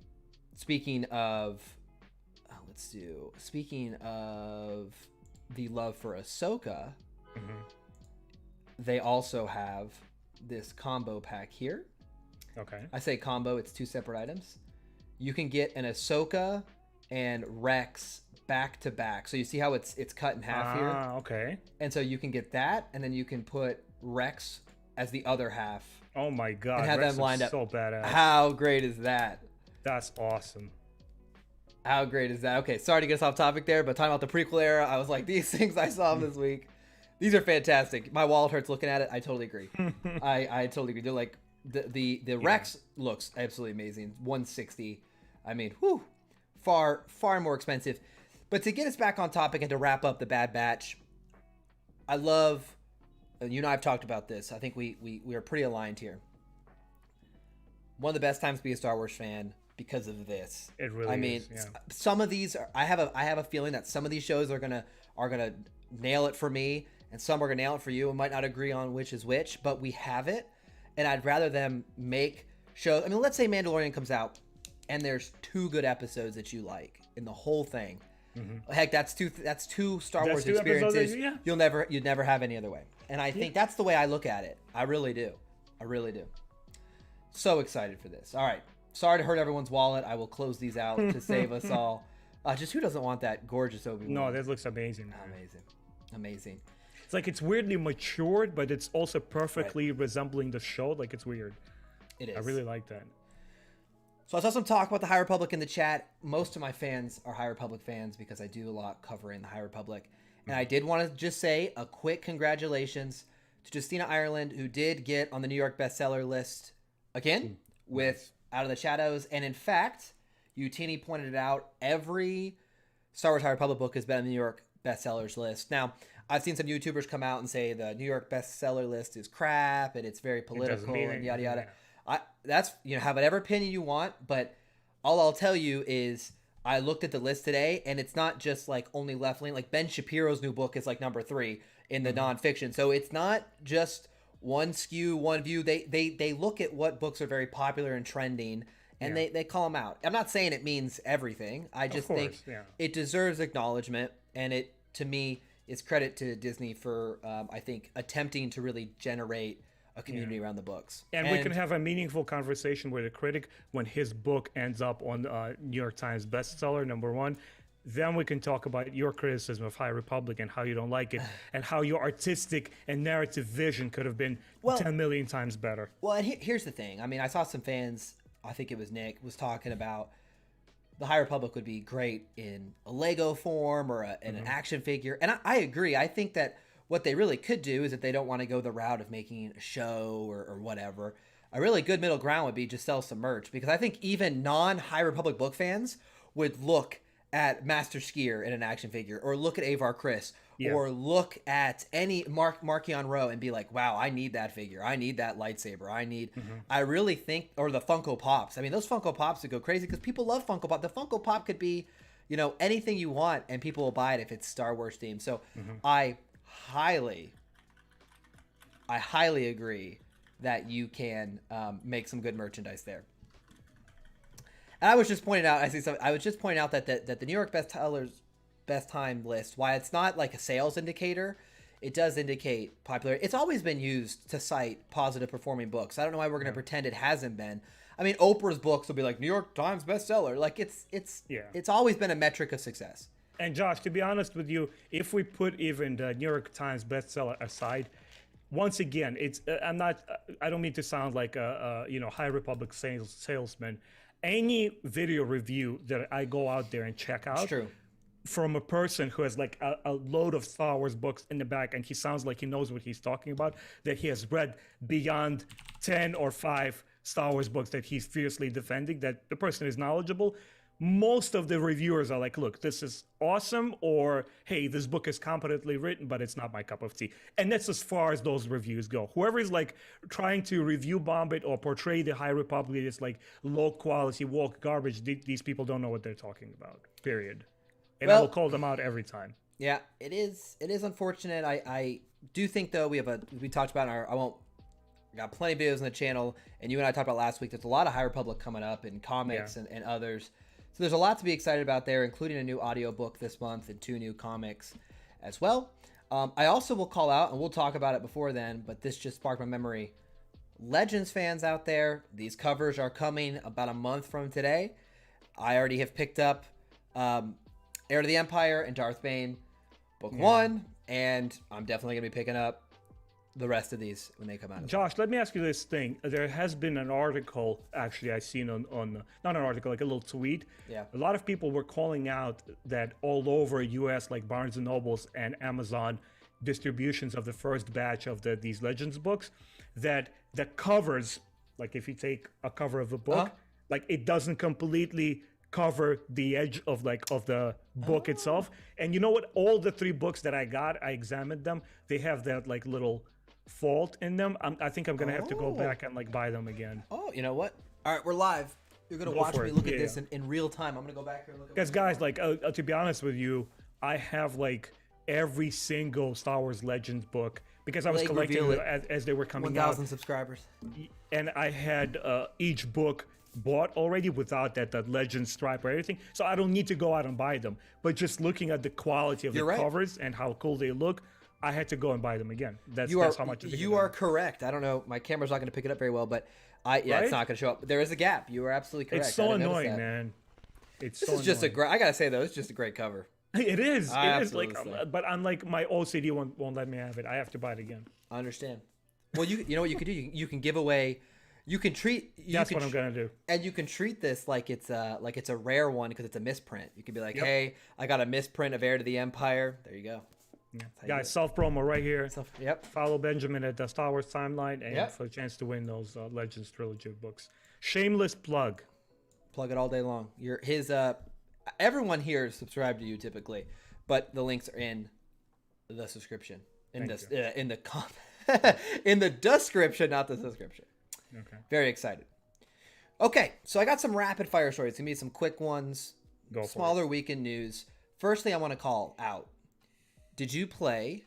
Speaker 1: speaking of the love for Ahsoka, they also have this combo pack here.
Speaker 2: Okay.
Speaker 1: I say combo, it's 2 separate items. You can get an Ahsoka and Rex back to back. So you see how it's cut in half here?
Speaker 2: Okay.
Speaker 1: And so you can get that, and then you can put Rex as the other half.
Speaker 2: Oh my god.
Speaker 1: And have
Speaker 2: Rex
Speaker 1: them lined up.
Speaker 2: So badass.
Speaker 1: How great is that?
Speaker 2: That's awesome.
Speaker 1: How great is that? Okay, sorry to get us off topic there, but talking about the prequel era, I was like, these things I saw this week, these are fantastic. My wallet hurts looking at it. I totally agree. I totally agree. They're like the Rex looks absolutely amazing. 160. I mean, whew, far more expensive. But to get us back on topic and to wrap up the Bad Batch, I love. You and I have talked about this. I think we are pretty aligned here. One of the best times to be a Star Wars fan because of this.
Speaker 2: It really
Speaker 1: I mean,
Speaker 2: is, yeah.
Speaker 1: Some of these I have a feeling that some of these shows are gonna nail it for me, and some are gonna nail it for you. We might not agree on which is which, but we have it, and I'd rather them make shows. I mean, let's say Mandalorian comes out, and there's 2 good episodes that you like in the whole thing. Heck, that's two Star Wars experiences.
Speaker 2: Yeah.
Speaker 1: You'd never have any other way. And I think that's the way I look at it. I really do. So excited for this. All right. Sorry to hurt everyone's wallet. I will close these out to save us all. Just who doesn't want that gorgeous Obi-Wan?
Speaker 2: No, that looks amazing.
Speaker 1: Amazing.
Speaker 2: It's like it's weirdly matured, but it's also perfectly resembling the show. Like it's weird.
Speaker 1: It is.
Speaker 2: I really like that.
Speaker 1: So I saw some talk about the High Republic in the chat. Most of my fans are High Republic fans because I do a lot covering the High Republic. And I did want to just say a quick congratulations to Justina Ireland, who did get on the New York bestseller list again with Out of the Shadows. And in fact, Utini pointed it out, every Star Wars High Republic book has been on the New York bestsellers list. Now, I've seen some YouTubers come out and say the New York bestseller list is crap and it's very political and yada yada.
Speaker 2: Yeah.
Speaker 1: That's, have whatever opinion you want, but all I'll tell you is I looked at the list today, and it's not just like only left leaning. Like Ben Shapiro's new book is like number 3 in the nonfiction, so it's not just one skew, one view. They look at what books are very popular and trending, and they call them out. I'm not saying it means everything. I just think it deserves acknowledgement, and it to me is credit to Disney for I think attempting to really generate a community around the books.
Speaker 2: And we can have a meaningful conversation with a critic when his book ends up on New York Times bestseller #1. Then we can talk about your criticism of High Republic and how you don't like it and how your artistic and narrative vision could have been 10 million times better.
Speaker 1: Well, and here's the thing. I mean, I saw some fans, I think it was Nick, was talking about the High Republic would be great in a Lego form or in an action figure. And I agree. I think that what they really could do is if they don't want to go the route of making a show or whatever, a really good middle ground would be just sell some merch. Because I think even non-High Republic book fans would look at Master Skier in an action figure, or look at Avar Kriss, or look at any Markion Rowe and be like, wow, I need that figure. I need that lightsaber. I really think, or the Funko Pops. I mean, those Funko Pops would go crazy because people love Funko Pop. The Funko Pop could be, anything you want, and people will buy it if it's Star Wars themed. So I highly agree that you can make some good merchandise there. And I was just pointing out, that the New York bestsellers best time list, while it's not like a sales indicator, it does indicate popularity. It's always been used to cite positive performing books. I don't know why we're going to pretend it hasn't been. I mean, Oprah's books will be like New York Times bestseller. Like it's always been a metric of success.
Speaker 2: And Josh, to be honest with you, if we put even the New York Times bestseller aside, once again, I don't mean to sound like a High Republic salesman. Any video review that I go out there and check out from a person who has like a load of Star Wars books in the back, and he sounds like he knows what he's talking about, that he has read beyond 10 or 5 Star Wars books that he's fiercely defending, that the person is knowledgeable, most of the reviewers are like, look, this is awesome, or hey, this book is competently written, but it's not my cup of tea. And that's as far as those reviews go. Whoever is like trying to review bomb it or portray the High Republic as like low quality woke garbage, these people don't know what they're talking about, period. And I will call them out every time.
Speaker 1: Yeah, it is unfortunate. I do think though we talked about we got plenty of videos on the channel, and you and I talked about last week, there's a lot of High Republic coming up in comics and others. So there's a lot to be excited about there, including a new audiobook this month and 2 new comics as well. I also will call out, and we'll talk about it before then, but this just sparked my memory. Legends fans out there, these covers are coming about a month from today. I already have picked up Heir to the Empire and Darth Bane book 1, and I'm definitely going to be picking up the rest of these when they come out.
Speaker 2: Josh, let me ask you this thing. There has been an article, actually, I've seen on not an article, like a little tweet.
Speaker 1: Yeah.
Speaker 2: A lot of people were calling out that all over US, like Barnes & Nobles and Amazon, distributions of the first batch of these Legends books, that the covers, like if you take a cover of a book, like it doesn't completely cover the edge of the book itself. And you know what? All the 3 books that I got, I examined them. They have that like little fault in them. I think I'm gonna have to go back and like buy them again.
Speaker 1: Oh, you know what? All right, we're live. You're gonna watch me look at this in real time. I'm gonna go back here and look at.
Speaker 2: Because guys, like to be honest with you, I have like every single Star Wars Legends book because I was collecting as they were coming
Speaker 1: 1,000 subscribers,
Speaker 2: and I had each book bought already without that Legend stripe or anything, so I don't need to go out and buy them. But just looking at the quality of the covers and how cool they look, I had to go and buy them again. That's how much
Speaker 1: you are correct. I don't know, my camera's not going to pick it up very well, but it's not going to show up. There is a gap. You are absolutely correct.
Speaker 2: It's so annoying, man.
Speaker 1: This is just a great. I gotta say though, it's just a great cover.
Speaker 2: It is. It is like, but I'm like my OCD won't let me have it. I have to buy it again.
Speaker 1: I understand. Well, you know what you could do? You can give away. You can treat.
Speaker 2: That's what I'm gonna do.
Speaker 1: And you can treat this like it's a rare one because it's a misprint. You can be like, hey, I got a misprint of Heir to the Empire. There you go.
Speaker 2: Yeah. Guys, self-promo right here.
Speaker 1: Yep.
Speaker 2: Follow Benjamin at the Star Wars Timeline and for a chance to win those Legends Trilogy books. Shameless plug.
Speaker 1: Plug it all day long. Everyone here is subscribed to you typically, but the links are in the subscription. In the description, not the subscription.
Speaker 2: Okay.
Speaker 1: Very excited. Okay, so I got some rapid fire stories. It's gonna be some quick ones. Smaller weekend news. First thing I want to call out. Did you play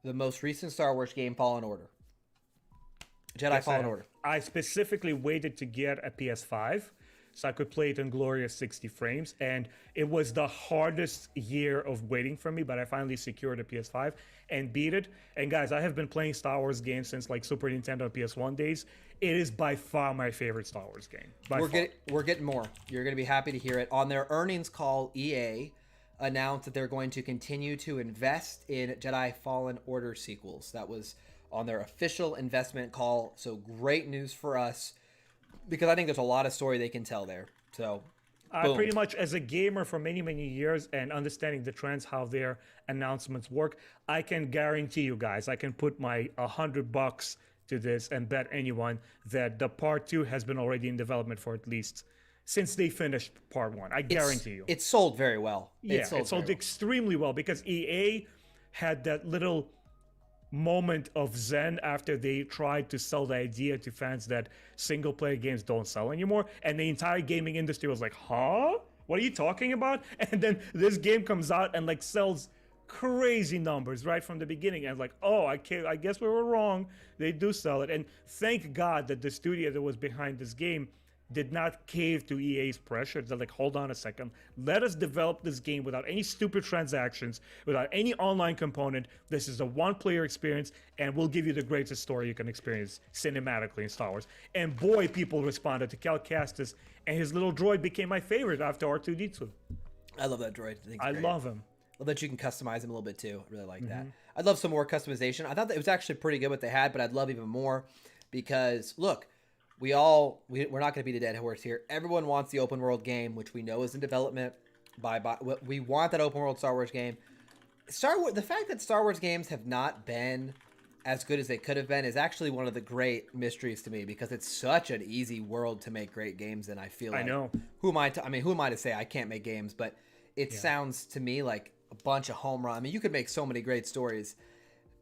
Speaker 1: the most recent Star Wars game, Fallen Order? Jedi Fallen Order.
Speaker 2: I specifically waited to get a PS5 so I could play it in glorious 60 frames, and it was the hardest year of waiting for me, but I finally secured a PS5 and beat it. And guys, I have been playing Star Wars games since like Super Nintendo and PS1 days. It is by far my favorite Star Wars game.
Speaker 1: We're getting more. You're going to be happy to hear it. On their earnings call, EA announced that they're going to continue to invest in Jedi Fallen Order sequels. That was on their official investment call. So great news for us because I think there's a lot of story they can tell there. So
Speaker 2: pretty much as a gamer for many, many years and understanding the trends, how their announcements work, I can guarantee you guys, I can put my $100 to this and bet anyone that the part 2 has been already in development for at least since they finished part 1. I guarantee you.
Speaker 1: It sold very well.
Speaker 2: Yeah, it sold extremely well because EA had that little moment of zen after they tried to sell the idea to fans that single player games don't sell anymore, and the entire gaming industry was like, huh? What are you talking about? And then this game comes out and like sells crazy numbers right from the beginning, and like, oh, I guess we were wrong. They do sell it. And thank God that the studio that was behind this game did not cave to EA's pressure. They're like, hold on a second. Let us develop this game without any stupid transactions, without any online component. This is a one-player experience, and we'll give you the greatest story you can experience cinematically in Star Wars. And boy, people responded to Cal Kestis, and his little droid became my favorite after R2-D2.
Speaker 1: I love that droid.
Speaker 2: I love him.
Speaker 1: I love that you can customize him a little bit too. I really like that. I'd love some more customization. I thought that it was actually pretty good what they had, but I'd love even more because, look, we're not going to beat a dead horse here. Everyone wants the open world game, which we know is in development. We want that open world Star Wars game. The fact that Star Wars games have not been as good as they could have been is actually one of the great mysteries to me, because it's such an easy world to make great games in. I feel like,
Speaker 2: I know.
Speaker 1: who am I to say I can't make games, but it sounds to me like a bunch of home run. I mean, you could make so many great stories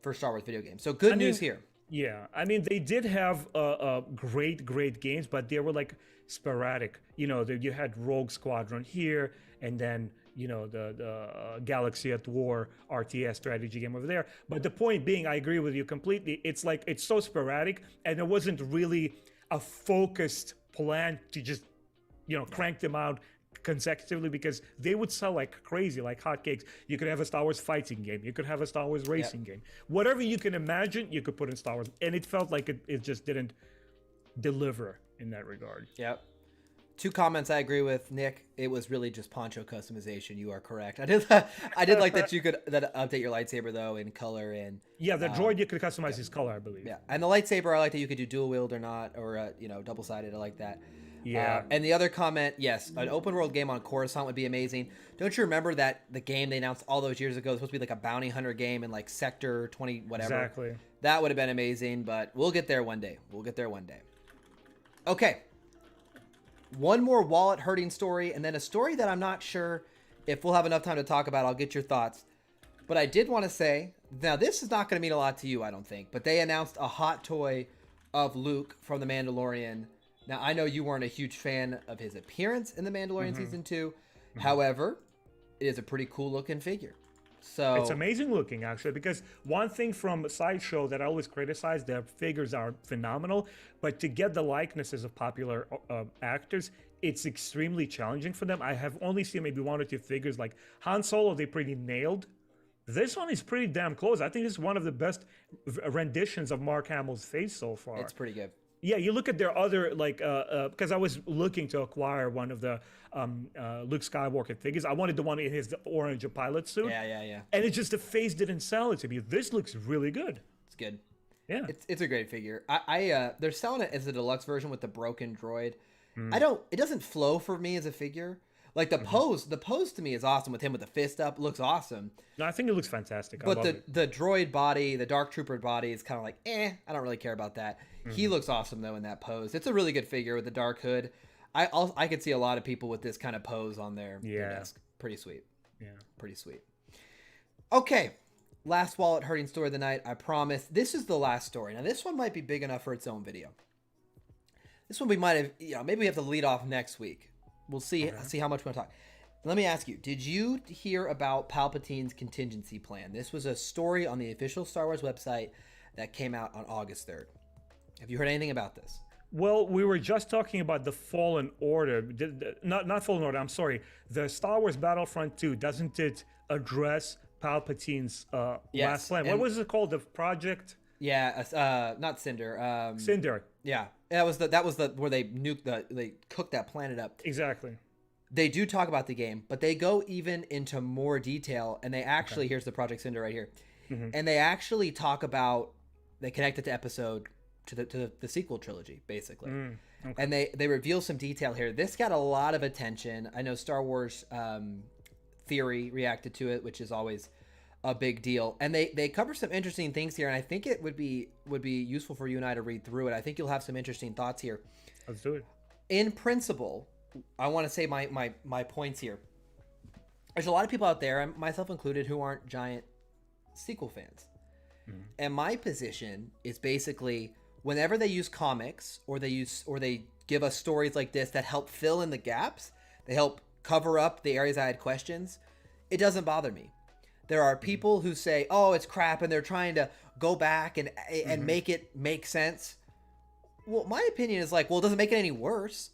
Speaker 1: for Star Wars video games. So good news here.
Speaker 2: Yeah, I mean, they did have great games, but they were like sporadic. You know, you had Rogue Squadron here, and then the Galaxy at War RTS strategy game over there. But the point being, I agree with you completely. It's like it's so sporadic, and there wasn't really a focused plan to just crank them out consecutively, because they would sell like crazy, like hotcakes. You could have a Star Wars fighting game, you could have a Star Wars racing game, whatever you can imagine you could put in Star Wars, and it felt like it just didn't deliver in that regard.
Speaker 1: Yep. 2 comments I agree with, Nick. It was really just poncho customization. You are correct. I did like that you could update your lightsaber though in color, and
Speaker 2: the droid you could customize his color, I believe.
Speaker 1: Yeah, and the lightsaber, I like that you could do dual wield or not, or double-sided. I like that.
Speaker 2: Yeah.
Speaker 1: And the other comment, yes, an open world game on Coruscant would be amazing. Don't you remember that the game they announced all those years ago was supposed to be like a bounty hunter game in like Sector 20 whatever?
Speaker 2: Exactly.
Speaker 1: That would have been amazing, but we'll get there one day. Okay. One more wallet hurting story, and then a story that I'm not sure if we'll have enough time to talk about. I'll get your thoughts. But I did want to say, now this is not going to mean a lot to you, I don't think, but they announced a hot toy of Luke from The Mandalorian. Now, I know you weren't a huge fan of his appearance in The Mandalorian Season 2. However, it is a pretty cool looking figure. So
Speaker 2: it's amazing looking, actually, because one thing from Sideshow that I always criticize, their figures are phenomenal, but to get the likenesses of popular actors, it's extremely challenging for them. I have only seen maybe 1 or 2 figures, like Han Solo, they pretty nailed. This one is pretty damn close. I think this is one of the best renditions of Mark Hamill's face so far.
Speaker 1: It's pretty good.
Speaker 2: Yeah, you look at their other, like, because I was looking to acquire one of the Luke Skywalker figures. I wanted the one in his orange pilot suit.
Speaker 1: Yeah.
Speaker 2: And it's just the face didn't sell it to me. This looks really good.
Speaker 1: It's good.
Speaker 2: Yeah.
Speaker 1: It's a great figure. They're selling it as a deluxe version with the broken droid. It doesn't flow for me as a figure. Like the pose to me is awesome with him with the fist up. Looks awesome.
Speaker 2: No, I think it looks fantastic.
Speaker 1: But the droid body, the Dark Trooper body is kind of like, I don't really care about that. He looks awesome though in that pose. It's a really good figure with the dark hood. I could see a lot of people with this kind of pose on their desk. Pretty sweet.
Speaker 2: Yeah.
Speaker 1: Pretty sweet. Okay. Last wallet hurting story of the night. I promise. This is the last story. Now this one might be big enough for its own video. This one we might have, maybe we have to lead off next week. We'll see. Okay. See how much we want to talk. Let me ask you, did you hear about Palpatine's contingency plan? This was a story on the official Star Wars website that came out on August 3rd. Have you heard anything about this?
Speaker 2: Well, we were just talking about the Fallen Order. Not Fallen Order, I'm sorry. The Star Wars Battlefront 2, doesn't it address Palpatine's last plan? What was it called? The Project?
Speaker 1: Yeah, not Cinder.
Speaker 2: Cinder.
Speaker 1: Yeah. That was the where they they cooked that planet up.
Speaker 2: Exactly.
Speaker 1: They do talk about the game, but they go even into more detail, and they actually here's the Project Cinder right here, and they actually talk about, they connect it to episode to the sequel trilogy basically, and they reveal some detail here. This got a lot of attention. I know Star Wars Theory reacted to it, which is always a big deal, and they cover some interesting things here, and I think it would be useful for you and I to read through it. I think you'll have some interesting thoughts here.
Speaker 2: Let's do it.
Speaker 1: In principle, I want to say my points here. There's a lot of people out there, myself included, who aren't giant sequel fans. And my position is basically, whenever they use comics or they give us stories like this that help fill in the gaps, they help cover up the areas I had questions, it doesn't bother me. There are people who say, oh, it's crap, and they're trying to go back and make it make sense. Well, my opinion is like, well, it doesn't make it any worse.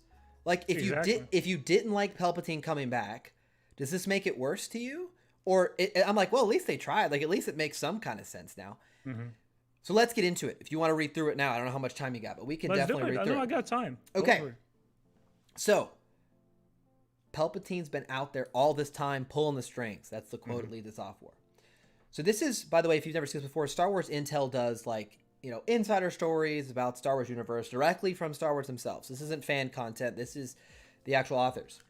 Speaker 1: Like, if you didn't like Palpatine coming back, does this make it worse to you? Or I'm like, well, at least they tried. Like, at least it makes some kind of sense now. So let's get into it. If you want to read through it now, I don't know how much time you got, but we can definitely read through it.
Speaker 2: I got time.
Speaker 1: Okay. So Palpatine's been out there all this time pulling the strings. That's the quote it leads us off for. So this is, by the way, if you've never seen this before, Star Wars Intel does like, insider stories about Star Wars universe directly from Star Wars themselves. This isn't fan content. This is the actual authors.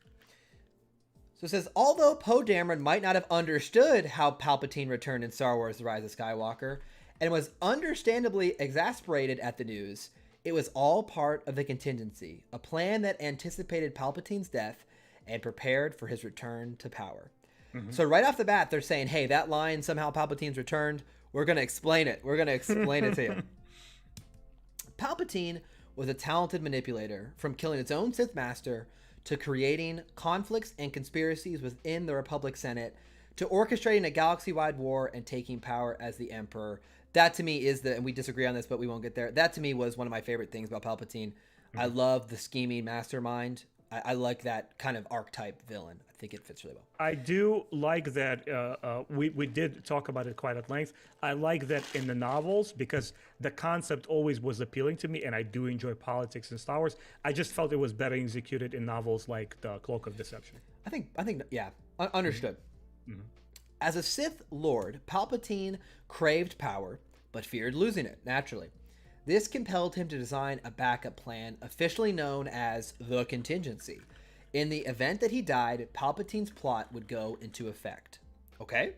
Speaker 1: So it says, although Poe Dameron might not have understood how Palpatine returned in Star Wars The Rise of Skywalker, and was understandably exasperated at the news. It was all part of the Contingency, a plan that anticipated Palpatine's death and prepared for his return to power. So right off the bat, they're saying, hey, that line, somehow Palpatine's returned. We're going to explain it. We're going to explain it to you. Palpatine was a talented manipulator, from killing its own Sith Master to creating conflicts and conspiracies within the Republic Senate to orchestrating a galaxy-wide war and taking power as the Emperor. That to me is and we disagree on this, but we won't get there. That to me was one of my favorite things about Palpatine. I love the scheming mastermind. I like that kind of archetype villain. I think it fits really well.
Speaker 2: I do like that. We did talk about it quite at length. I like that in the novels because the concept always was appealing to me, and I do enjoy politics in Star Wars. I just felt it was better executed in novels like The Cloak of Deception.
Speaker 1: I think, yeah, understood. As a Sith Lord, Palpatine craved power, but feared losing it, naturally. This compelled him to design a backup plan, officially known as the Contingency. In the event that he died, Palpatine's plot would go into effect. Okay?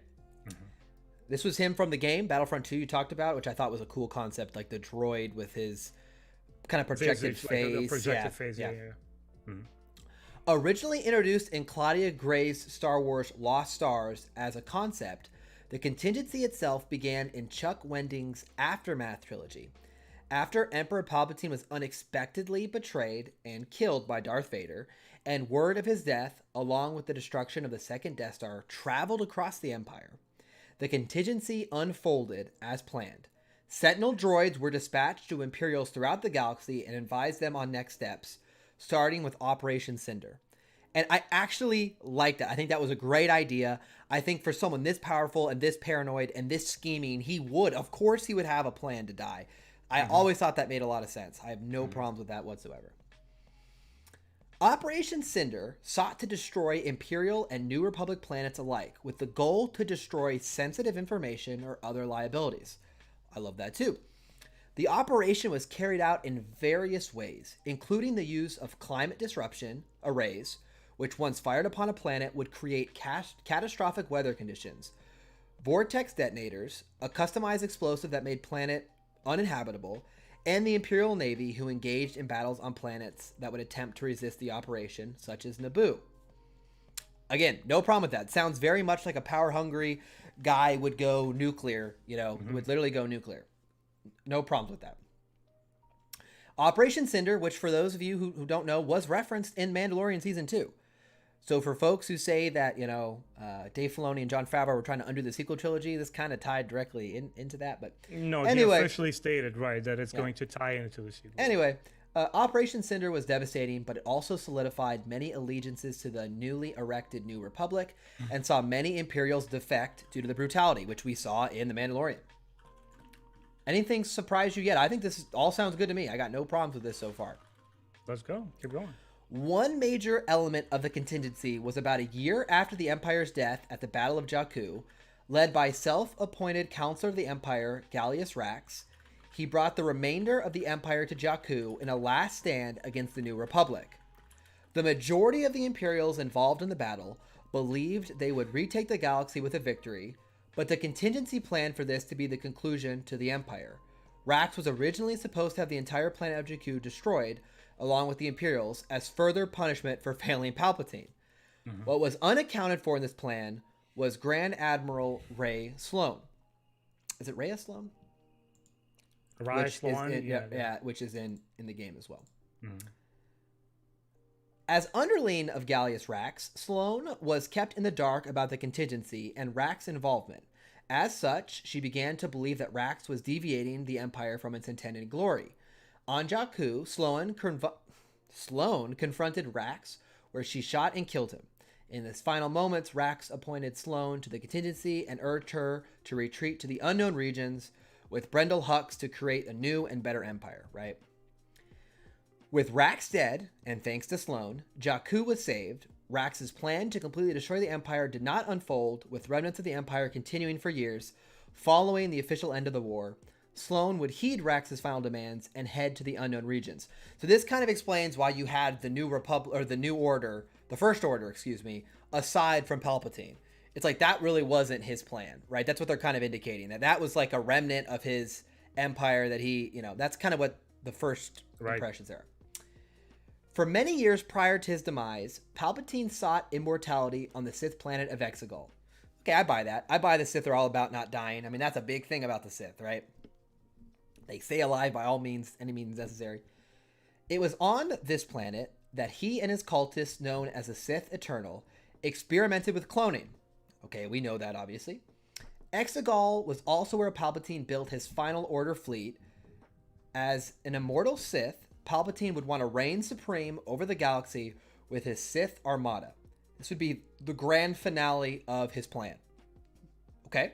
Speaker 1: This was him from the game, Battlefront 2 you talked about, which I thought was a cool concept, like the droid with his kind of projected face.
Speaker 2: Like projected face, yeah.
Speaker 1: Originally introduced in Claudia Gray's Star Wars Lost Stars as a concept, the Contingency itself began in Chuck Wendig's Aftermath trilogy. After Emperor Palpatine was unexpectedly betrayed and killed by Darth Vader, and word of his death, along with the destruction of the second Death Star, traveled across the Empire, the Contingency unfolded as planned. Sentinel droids were dispatched to Imperials throughout the galaxy and advised them on next steps, starting with Operation Cinder. And I actually liked that. I think that was a great idea. I think for someone this powerful and this paranoid and this scheming, he would have a plan to die. I always thought that made a lot of sense. I have no problems with that whatsoever. Operation Cinder sought to destroy Imperial and New Republic planets alike, with the goal to destroy sensitive information or other liabilities. I love that too. The operation was carried out in various ways, including the use of climate disruption arrays, which once fired upon a planet would create catastrophic weather conditions, vortex detonators, a customized explosive that made planet uninhabitable, and the Imperial Navy, who engaged in battles on planets that would attempt to resist the operation, such as Naboo. Again, no problem with that. Sounds very much like a power-hungry guy would go nuclear, would literally go nuclear. No problems with that. Operation Cinder, which for those of you who don't know, was referenced in Mandalorian Season 2. So for folks who say that, Dave Filoni and Jon Favreau were trying to undo the sequel trilogy, this kind of tied directly into that. But
Speaker 2: no,
Speaker 1: anyway,
Speaker 2: he officially stated, right, that it's going to tie into the sequel.
Speaker 1: Anyway, Operation Cinder was devastating, but it also solidified many allegiances to the newly erected New Republic and saw many Imperials defect due to the brutality, which we saw in The Mandalorian. Anything surprise you yet? I think this all sounds good to me. I got no problems with this so far.
Speaker 2: Let's go. Keep going.
Speaker 1: One major element of the Contingency was about a year after the Empire's death at the Battle of Jakku, led by self-appointed Counselor of the Empire, Gallius Rax. He brought the remainder of the Empire to Jakku in a last stand against the New Republic. The majority of the Imperials involved in the battle believed they would retake the galaxy with a victory, but the Contingency planned for this to be the conclusion to the Empire. Rax was originally supposed to have the entire planet of Jakku destroyed, along with the Imperials, as further punishment for failing Palpatine. What was unaccounted for in this plan was Grand Admiral Ray Sloane. Is it Rhea Sloane?
Speaker 2: Ray Sloane?
Speaker 1: Yeah, which is in the game as well. As underling of Gallius Rax, Sloane was kept in the dark about the Contingency and Rax's involvement. As such, she began to believe that Rax was deviating the Empire from its intended glory. On Jakku, Sloane confronted Rax, where she shot and killed him. In his final moments, Rax appointed Sloane to the Contingency and urged her to retreat to the unknown regions with Brendel Hux to create a new and better empire, right? With Rax dead, and thanks to Sloane, Jakku was saved. Rax's plan to completely destroy the Empire did not unfold, with remnants of the Empire continuing for years. Following the official end of the war, Sloane would heed Rax's final demands and head to the unknown regions. So this kind of explains why you had the New Republic, or the New Order, the First Order, aside from Palpatine. it's like that really wasn't his plan, right? That's what they're kind of indicating, that was like a remnant of his empire that he, that's kind of what the first impressions are. For many years prior to his demise, Palpatine sought immortality on the Sith planet of Exegol. Okay, I buy that. I buy the Sith are all about not dying. I mean, that's a big thing about the Sith, right? They stay alive by all means, any means necessary. It was on this planet that he and his cultists, known as the Sith Eternal, experimented with cloning. Okay, we know that, obviously. Exegol was also where Palpatine built his Final Order fleet. As an immortal Sith, Palpatine would want to reign supreme over the galaxy with his Sith Armada. This would be the grand finale of his plan. Okay?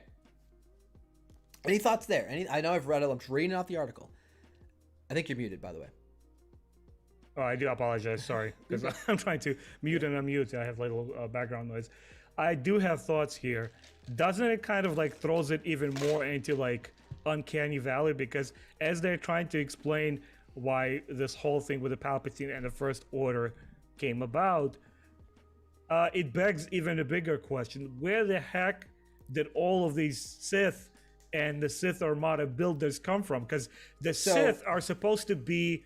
Speaker 1: Any thoughts there? I know I've read it. I'm just reading out the article. I think you're muted, by the way.
Speaker 2: Oh, I do apologize. Sorry. Because I'm trying to mute and unmute. I have a little background noise. I do have thoughts here. Doesn't it kind of like throws it even more into like Uncanny Valley? Because as they're trying to explain why this whole thing with the Palpatine and the First Order came about, it begs even a bigger question. Where the heck did all of these Sith and the Sith Armada builders come from? Because the Sith are supposed to be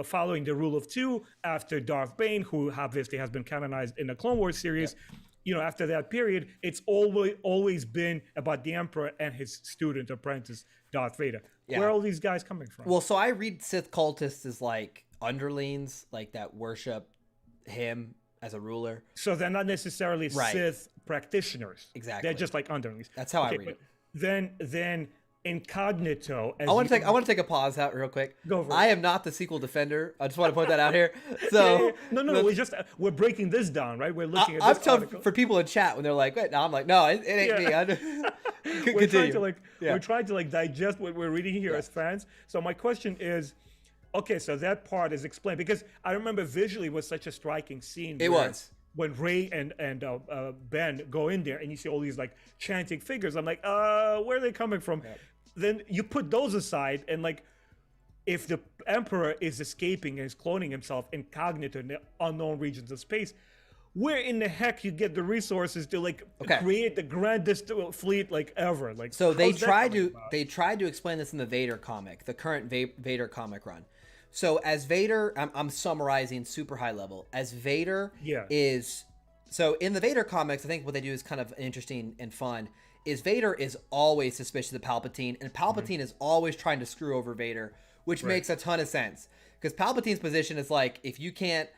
Speaker 2: following the rule of two after Darth Bane, who obviously has been canonized in the Clone Wars series. Yeah. After that period, it's always been about the Emperor and his student apprentice, Darth Vader. Yeah. Where are all these guys coming from?
Speaker 1: Well, so I read Sith cultists as like underlings, like that worship him as a ruler.
Speaker 2: So they're not necessarily Sith practitioners.
Speaker 1: Exactly.
Speaker 2: They're just like underlings.
Speaker 1: That's how I read it.
Speaker 2: Then incognito.
Speaker 1: I want to take a pause out real quick.
Speaker 2: Go for it.
Speaker 1: I am not the sequel defender. I just want to point that out here. So
Speaker 2: no, we're breaking this down, right? We're looking at this.
Speaker 1: I've told for people in chat when they're like, "Wait," no, I'm like, "No, it ain't me."
Speaker 2: We're trying to digest what we're reading here as fans. So my question is, okay, so that part is explained because I remember visually it was such a striking scene.
Speaker 1: It was.
Speaker 2: When Rey and Ben go in there and you see all these like chanting figures, I'm like, where are they coming from? Yeah. Then you put those aside and like, if the Emperor is escaping and is cloning himself incognito in the unknown regions of space, where in the heck you get the resources to like create the grandest fleet like ever? Like,
Speaker 1: so they tried to explain this in the Vader comic, the current Vader comic run. So as Vader, I'm summarizing super high level. As Vader so in the Vader comics, I think what they do is kind of interesting and fun. Is Vader is always suspicious of Palpatine, and Palpatine is always trying to screw over Vader, which makes a ton of sense. Because Palpatine's position is like, if you can't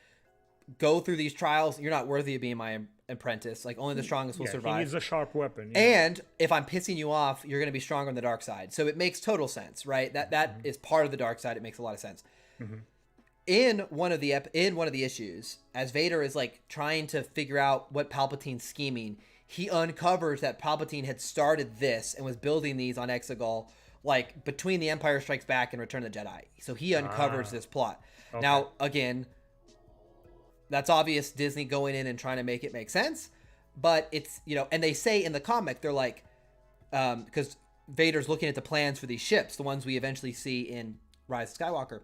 Speaker 1: go through these trials, you're not worthy of being my apprentice. Like, only the strongest will survive.
Speaker 2: He needs a sharp weapon.
Speaker 1: Yeah. And if I'm pissing you off, you're going to be stronger on the dark side. So it makes total sense, right? That is part of the dark side. It makes a lot of sense. In one of the issues, as Vader is like trying to figure out what Palpatine's scheming, he uncovers that Palpatine had started this and was building these on Exegol, like between The Empire Strikes Back and Return of the Jedi. So he uncovers this plot. Okay. Now, again, that's obvious Disney going in and trying to make it make sense, but it's, and they say in the comic, they're like, because Vader's looking at the plans for these ships, the ones we eventually see in Rise of Skywalker.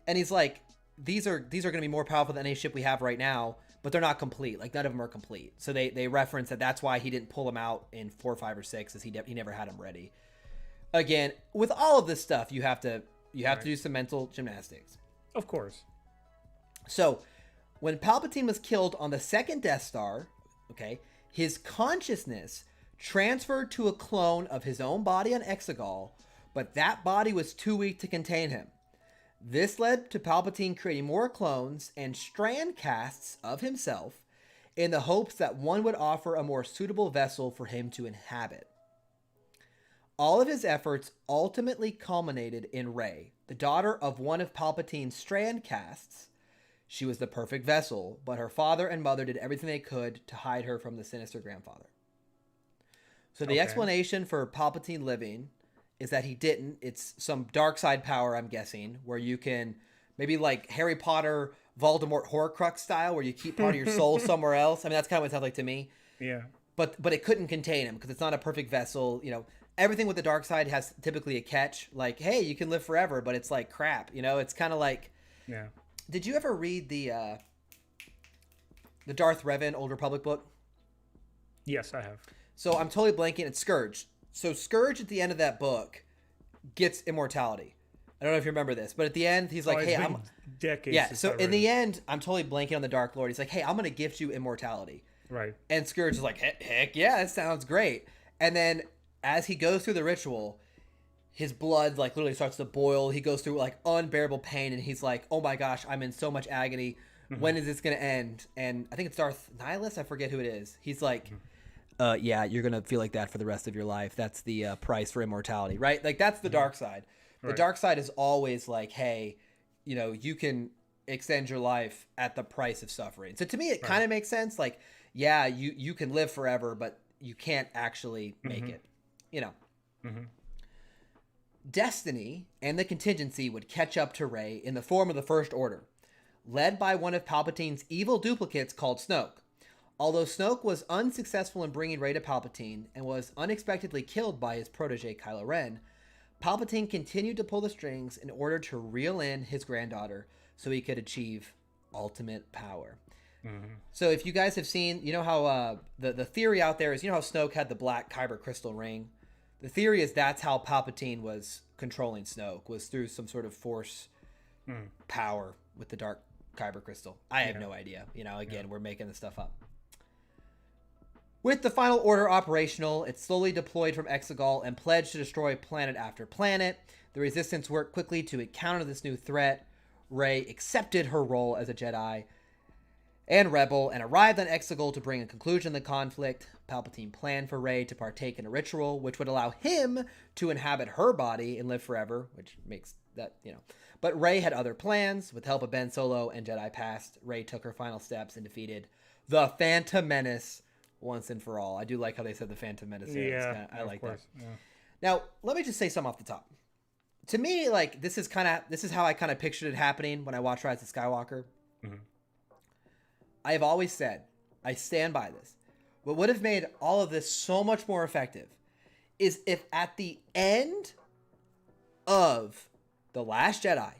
Speaker 1: And he's like, these are going to be more powerful than any ship we have right now, but they're not complete. Like, none of them are complete. So they reference that's why he didn't pull them out in 4, 5, or 6, as he never had them ready. Again, with all of this stuff, you have to do some mental gymnastics.
Speaker 2: Of course.
Speaker 1: So, when Palpatine was killed on the second Death Star, his consciousness transferred to a clone of his own body on Exegol, but that body was too weak to contain him. This led to Palpatine creating more clones and strand casts of himself in the hopes that one would offer a more suitable vessel for him to inhabit. All of his efforts ultimately culminated in Rey, the daughter of one of Palpatine's strand casts. She was the perfect vessel, but her father and mother did everything they could to hide her from the sinister grandfather. So the explanation for Palpatine living is that he didn't. It's some dark side power, I'm guessing, where you can maybe like Harry Potter, Voldemort Horcrux style, where you keep part of your soul somewhere else. I mean, that's kind of what it sounds like to me. Yeah. But it couldn't contain him because it's not a perfect vessel. Everything with the dark side has typically a catch. Like, hey, you can live forever, but it's like crap. It's kind of like. Yeah. Did you ever read the Darth Revan Old Republic book?
Speaker 2: Yes, I have.
Speaker 1: So I'm totally blanking. It's Scourge. So Scourge at the end of that book gets immortality. I don't know if you remember this, but at the end he's like,
Speaker 2: It's
Speaker 1: "Hey,
Speaker 2: been
Speaker 1: I'm
Speaker 2: decades.
Speaker 1: yeah."
Speaker 2: Since
Speaker 1: So
Speaker 2: I
Speaker 1: in
Speaker 2: read
Speaker 1: the
Speaker 2: it.
Speaker 1: end, I'm totally blanking on the Dark Lord. He's like, "Hey, I'm gonna gift you immortality,"
Speaker 2: Right.
Speaker 1: and Scourge is like, Heck yeah, that sounds great." And then as he goes through the ritual, his blood like literally starts to boil. He goes through like unbearable pain, and he's like, "Oh my gosh, I'm in so much agony. When is this gonna end?" And I think it's Darth Nihilus. I forget who it is. He's like, "Yeah, you're gonna feel like that for the rest of your life. That's the price for immortality, right? Like that's the dark side. The
Speaker 2: Right.
Speaker 1: dark side is always like, hey, you can extend your life at the price of suffering. So to me, it kind of makes sense. Like, yeah, you can live forever, but you can't actually make it. You know." Destiny and the Contingency would catch up to Rey in the form of the First Order, led by one of Palpatine's evil duplicates called Snoke. Although Snoke was unsuccessful in bringing Rey to Palpatine and was unexpectedly killed by his protege Kylo Ren, Palpatine continued to pull the strings in order to reel in his granddaughter so he could achieve ultimate power. So if you guys have seen, you know how the theory out there is, how Snoke had the black kyber crystal ring? The theory is that's how Palpatine was controlling Snoke, was through some sort of force power with the dark kyber crystal. I have no idea. Again, we're making this stuff up. With the Final Order operational, it slowly deployed from Exegol and pledged to destroy planet after planet. The Resistance worked quickly to counter this new threat. Rey accepted her role as a Jedi and rebel and arrived on Exegol to bring a conclusion to the conflict. Palpatine planned for Rey to partake in a ritual which would allow him to inhabit her body and live forever, which makes that. But Rey had other plans. With help of Ben Solo and Jedi Past, Rey took her final steps and defeated the Phantom Menace once and for all. I do like how they said the Phantom Menace.
Speaker 2: Yeah,
Speaker 1: I like that.
Speaker 2: Yeah.
Speaker 1: Now, let me just say something off the top. To me, like, this is how I kind of pictured it happening when I watched Rise of Skywalker. I have always said, I stand by this. What would have made all of this so much more effective is if at the end of The Last Jedi,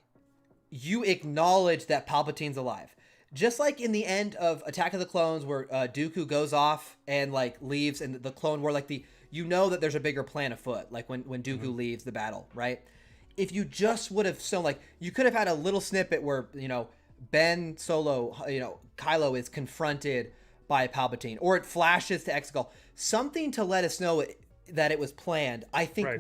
Speaker 1: you acknowledge that Palpatine's alive. Just like in the end of Attack of the Clones, where Dooku goes off and like leaves, and the Clone War, like that there's a bigger plan afoot. Like when Dooku leaves the battle, right? If you just would have shown, like, you could have had a little snippet where Ben Solo, Kylo is confronted by Palpatine, or it flashes to Exegol, something to let us know that it was planned. I think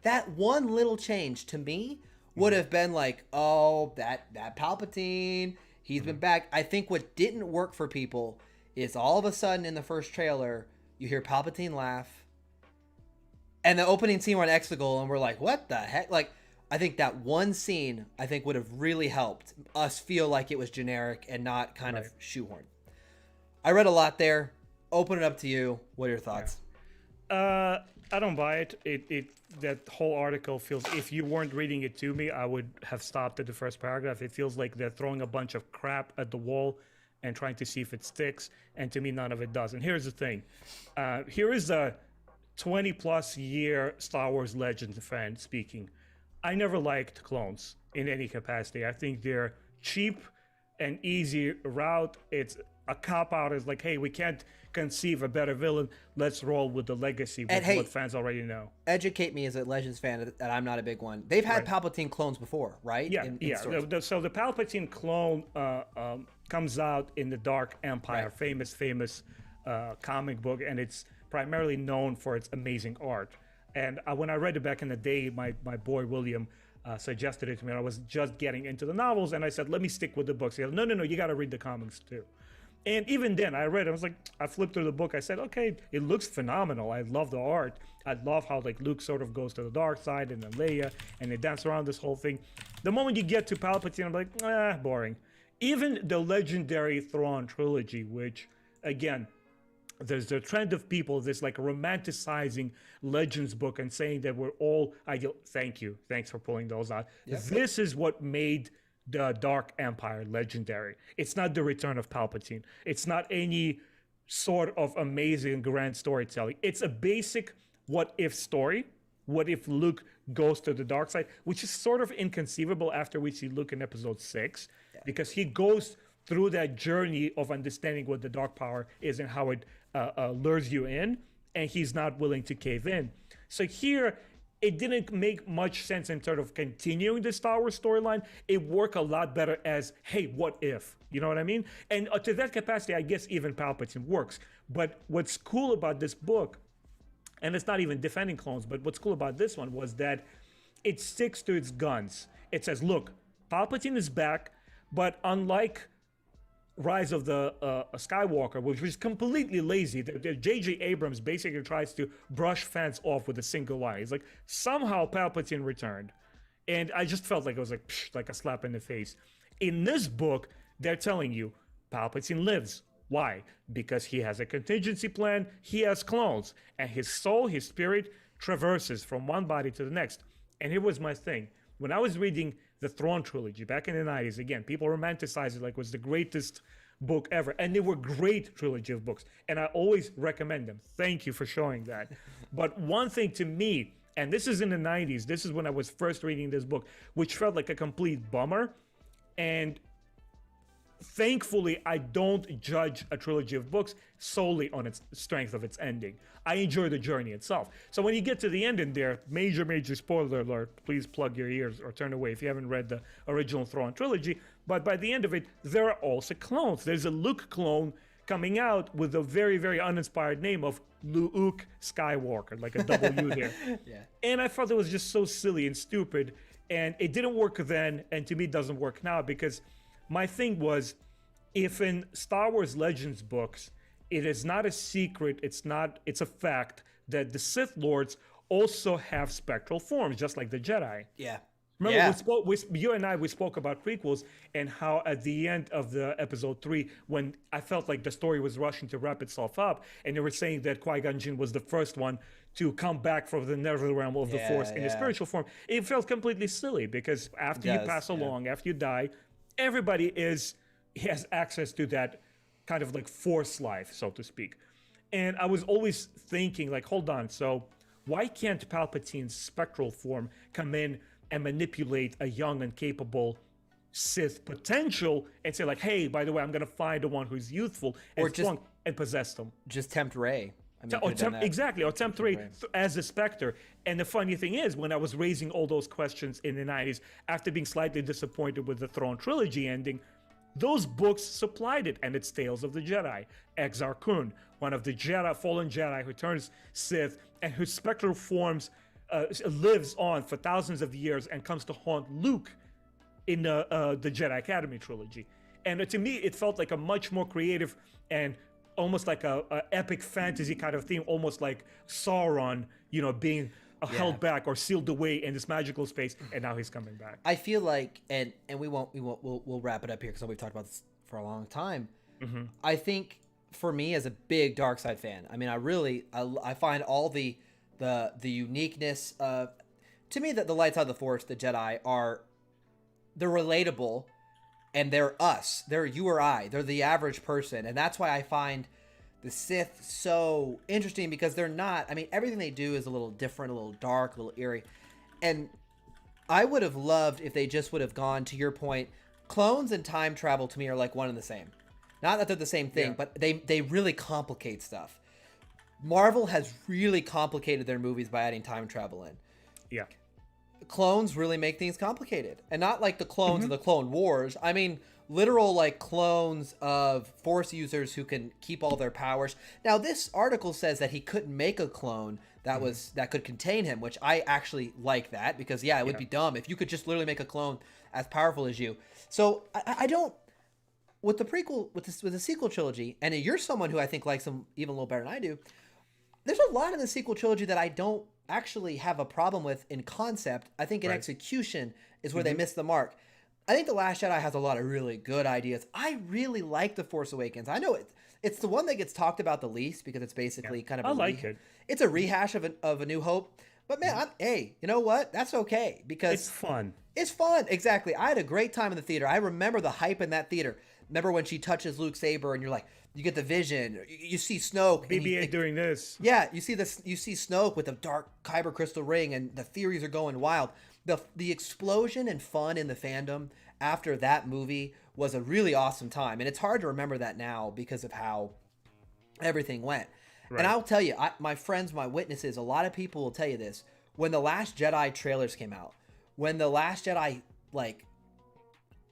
Speaker 1: that one little change to me would have been like, oh, that Palpatine. He's been back. I think what didn't work for people is all of a sudden in the first trailer, you hear Palpatine laugh. And the opening scene, we're on Exegol, and we're like, what the heck? Like, I think that one scene, would have really helped us feel like it was generic and not kind of shoehorned. I read a lot there. Open it up to you. What are your thoughts?
Speaker 2: I don't buy it. That whole article feels, if you weren't reading it to me, I would have stopped at the first paragraph. It feels like they're throwing a bunch of crap at the wall and trying to see if it sticks. And to me, none of it does. And here's the thing. Here is a 20-plus year Star Wars Legends fan speaking. I never liked clones in any capacity. I think they're cheap and easy route. It's a cop-out. Is like, hey, we can't conceive a better villain. Let's roll with the legacy, with what fans already know.
Speaker 1: Educate me as a Legends fan that I'm not a big one. They've had Palpatine clones before, right?
Speaker 2: Yeah, so the Palpatine clone comes out in the Dark Empire, famous comic book, and it's primarily known for its amazing art. And when I read it back in the day, my boy William suggested it to me. I was just getting into the novels, and I said, let me stick with the books. He said, no, you got to read the comics too. And even then, I read it. I was like, I flipped through the book. I said, okay, it looks phenomenal. I love the art. I love how like Luke sort of goes to the dark side, and then Leia, and they dance around this whole thing. The moment you get to Palpatine, I'm like, boring. Even the legendary Thrawn trilogy, which, again, there's the trend of people that's like romanticizing Legends book and saying that we're all ideal. Thanks for pulling those out. Yep. This is what made the Dark Empire legendary. It's not the return of Palpatine. It's not any sort of amazing grand storytelling. It's a basic what if story. What if Luke goes to the dark side, which is sort of inconceivable after we see Luke in episode 6, because he goes through that journey of understanding what the dark power is and how it lures you in, and he's not willing to cave in. So here, it didn't make much sense in terms of continuing the Star Wars storyline. It worked a lot better as, hey, what if? You know what I mean? And to that capacity, I guess even Palpatine works. But what's cool about this book, and it's not even defending clones, but what's cool about this one was that it sticks to its guns. It says, look, Palpatine is back, but unlike Rise of the Skywalker, which was completely lazy. J.J. Abrams basically tries to brush fans off with a single line. He's like, somehow Palpatine returned. And I just felt like it was like a slap in the face. In this book, they're telling you, Palpatine lives. Why? Because he has a contingency plan, he has clones, and his soul, his spirit, traverses from one body to the next. And here was my thing. When I was reading the Thrawn trilogy back in the 90s, again, people romanticize it like it was the greatest book ever. And they were great trilogy of books. And I always recommend them. Thank you for showing that. But one thing to me, and this is in the 90s, this is when I was first reading this book, which felt like a complete bummer. And thankfully, I don't judge a trilogy of books solely on its strength of its ending. I enjoy the journey itself. So when you get to the end in there, major spoiler alert, please plug your ears or turn away if you haven't read the original Thrawn trilogy. But by the end of it, there are also clones. There's a Luke clone coming out with a very uninspired name of Luke Skywalker, like a W there. Yeah. And I thought it was just so silly and stupid. And it didn't work then, and to me it doesn't work now, because my thing was, if in Star Wars Legends books, it is not a secret, it's a fact that the Sith Lords also have spectral forms, just like the Jedi.
Speaker 1: Yeah.
Speaker 2: Remember, you and I spoke about prequels and how at the end of the episode 3, when I felt like the story was rushing to wrap itself up, and they were saying that Qui-Gon Jinn was the first one to come back from the nether realm of the Force in a spiritual form. It felt completely silly, because after you pass along, after you die, everybody has access to that kind of like Force life, so to speak. And I was always thinking, like, hold on, so why can't Palpatine's spectral form come in and manipulate a young and capable Sith potential and say, like, hey, by the way, I'm going to find the one who's youthful and strong and possess them?
Speaker 1: Just tempt Rey.
Speaker 2: Or tempt Rey as a Spectre. And the funny thing is, when I was raising all those questions in the 90s, after being slightly disappointed with the Thrawn trilogy ending, those books supplied it, and it's Tales of the Jedi. Exar Kun, one of the fallen Jedi who turns Sith and whose spectral forms lives on for thousands of years and comes to haunt Luke in the Jedi Academy trilogy. And to me, it felt like a much more creative and almost like a epic fantasy kind of theme, almost like Sauron, being held back or sealed away in this magical space, and now he's coming back.
Speaker 1: I feel like, and we'll wrap it up here because we've talked about this for a long time. Mm-hmm. I think for me, as a big dark side fan, I mean, I find all the uniqueness of, to me, that the light side of the Force, the Jedi, they're relatable, and they're us. They're you or I. They're the average person, and that's why I find the Sith so interesting, because they're not, I mean, everything they do is a little different, a little dark, a little eerie. And I would have loved if they just would have gone, to your point, clones and time travel to me are like one and the same. Not that they're the same thing, but they really complicate stuff. Marvel has really complicated their movies by adding time travel in.
Speaker 2: Yeah.
Speaker 1: Clones really make things complicated. And not like the clones of the Clone Wars. I mean, literal like clones of Force users who can keep all their powers. Now, this article says that he couldn't make a clone that could contain him, which I actually like that, because it would be dumb if you could just literally make a clone as powerful as you. So I don't, with the sequel trilogy, and you're someone who I think likes them even a little better than I do. There's a lot in the sequel trilogy that I don't actually have a problem with in concept. I think in execution is where they miss the mark. I think The Last Jedi has a lot of really good ideas. I really like The Force Awakens. I know it's the one that gets talked about the least, because it's basically kind of
Speaker 2: I like it.
Speaker 1: It's a rehash of A New Hope. But man, hey, you know what? That's okay, because
Speaker 2: it's fun.
Speaker 1: It's fun, exactly. I had a great time in the theater. I remember the hype in that theater. Remember when she touches Luke's saber and you're like, you get the vision. You see Snoke.
Speaker 2: BB-8 doing this.
Speaker 1: Yeah, you see this. You see Snoke with a dark kyber crystal ring, and the theories are going wild. The explosion and fun in the fandom after that movie was a really awesome time, and it's hard to remember that now because of how everything went.
Speaker 2: Right.
Speaker 1: And I'll tell you, my friends, my witnesses, a lot of people will tell you this. When the Last Jedi trailers came out, when the Last Jedi like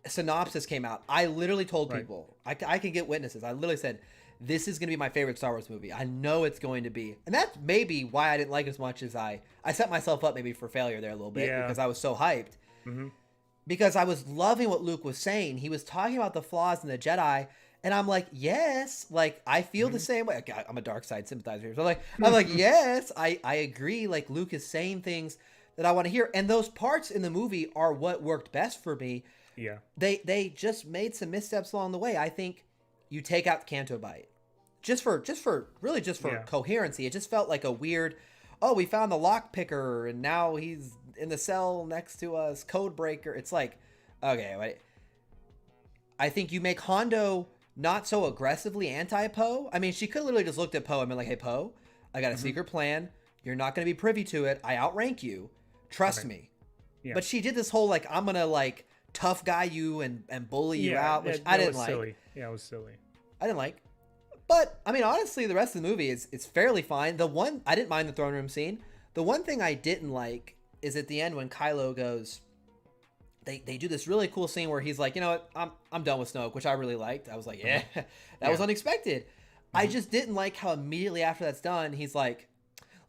Speaker 1: synopsis came out, I literally told people, I can get witnesses. I literally said, this is going to be my favorite Star Wars movie. I know it's going to be. And that's maybe why I didn't like it as much as I set myself up maybe for failure there a little bit because I was so hyped. Mm-hmm. Because I was loving what Luke was saying. He was talking about the flaws in the Jedi. And I'm like, yes, like I feel the same way. I'm a dark side sympathizer. So I'm like, yes, I agree. Like Luke is saying things that I want to hear. And those parts in the movie are what worked best for me.
Speaker 2: Yeah.
Speaker 1: They just made some missteps along the way. I think you take out the Canto Bite. Just for coherency. It just felt like a weird, oh, we found the lock picker and now he's in the cell next to us, code breaker. It's like, okay, wait. I think you make Hondo not so aggressively anti-Poe. I mean, she could literally just looked at Poe and been like, hey, Poe, I got a secret plan. You're not going to be privy to it. I outrank you. Trust me. Yeah. But she did this whole, like, I'm going to, like, tough guy you and bully you out, which I didn't like.
Speaker 2: Silly. Yeah, it was silly.
Speaker 1: I didn't like. But, I mean, honestly, the rest of the movie is fairly fine. I didn't mind the throne room scene. The one thing I didn't like is at the end when Kylo goes, they do this really cool scene where he's like, you know what, I'm done with Snoke, which I really liked. I was like, yeah, that was unexpected. Mm-hmm. I just didn't like how immediately after that's done, he's like,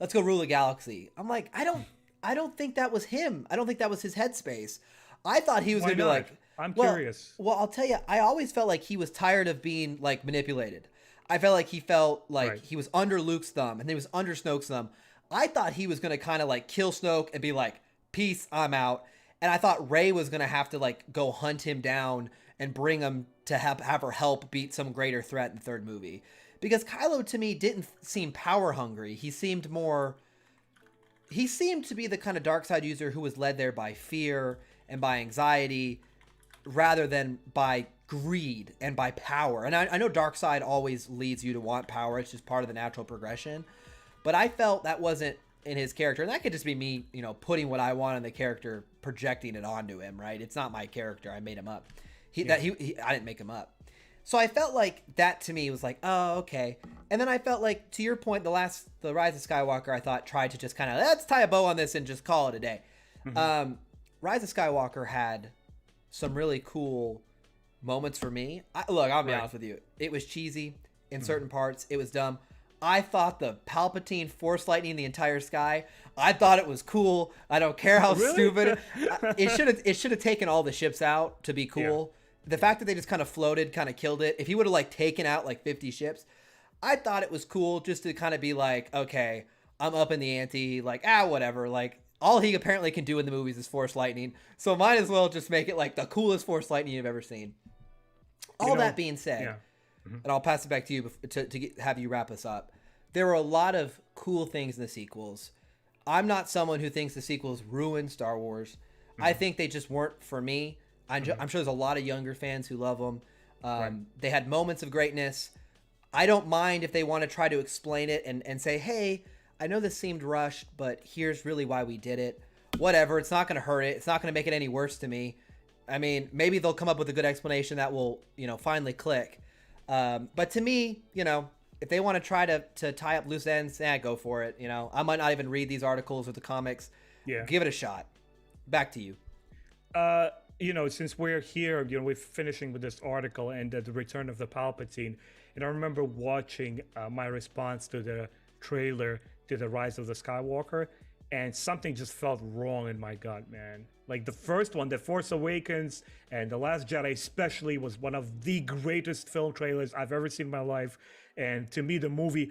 Speaker 1: let's go rule the galaxy. I'm like, I don't think that was him. I don't think that was his headspace. I thought he was going to be like,
Speaker 2: I'm curious.
Speaker 1: Well, I'll tell you, I always felt like he was tired of being like manipulated. I felt like he felt like he was under Luke's thumb and then he was under Snoke's thumb. I thought he was going to kind of like kill Snoke and be like, peace, I'm out. And I thought Rey was going to have to like go hunt him down and bring him to have her help beat some greater threat in the third movie. Because Kylo to me didn't seem power hungry. He seemed to be the kind of dark side user who was led there by fear and by anxiety rather than by greed and by power. And I know dark side always leads you to want power. It's just part of the natural progression. But I felt that wasn't in his character. And that could just be me, putting what I want in the character, projecting it onto him, right? It's not my character. I made him up. I didn't make him up. So I felt like that to me was like, oh, okay. And then I felt like, to your point, the Rise of Skywalker, I thought tried to just kind of, let's tie a bow on this and just call it a day. Mm-hmm. Rise of Skywalker had some really cool moments for me. I'll be honest with you. It was cheesy in certain parts. It was dumb. I thought the Palpatine force lightning the entire sky, I thought it was cool. I don't care how stupid. It should have taken all the ships out to be cool. Yeah. The fact that they just kind of floated kind of killed it. If he would have like taken out like 50 ships, I thought it was cool just to kind of be like, okay, I'm up in the ante, like, whatever. Like, all he apparently can do in the movies is force lightning. So might as well just make it like the coolest force lightning you've ever seen. All that being said, and I'll pass it back to you to have you wrap us up. There were a lot of cool things in the sequels. I'm not someone who thinks the sequels ruined Star Wars. I think they just weren't for me. I'm sure there's a lot of younger fans who love them. They had moments of greatness. I don't mind if they want to try to explain it and say, hey, I know this seemed rushed, but here's really why we did it. Whatever. It's not going to hurt it. It's not going to make it any worse to me. I mean, maybe they'll come up with a good explanation that will, finally click. But to me, if they want to try to tie up loose ends, go for it. I might not even read these articles or the comics. Yeah. Give it a shot. Back to you.
Speaker 2: Since we're here, we're finishing with this article and the return of the Palpatine. And I remember watching my response to the trailer to the Rise of the Skywalker, and something just felt wrong in my gut, man. Like the first one, The Force Awakens and The Last Jedi especially was one of the greatest film trailers I've ever seen in my life. And to me, the movie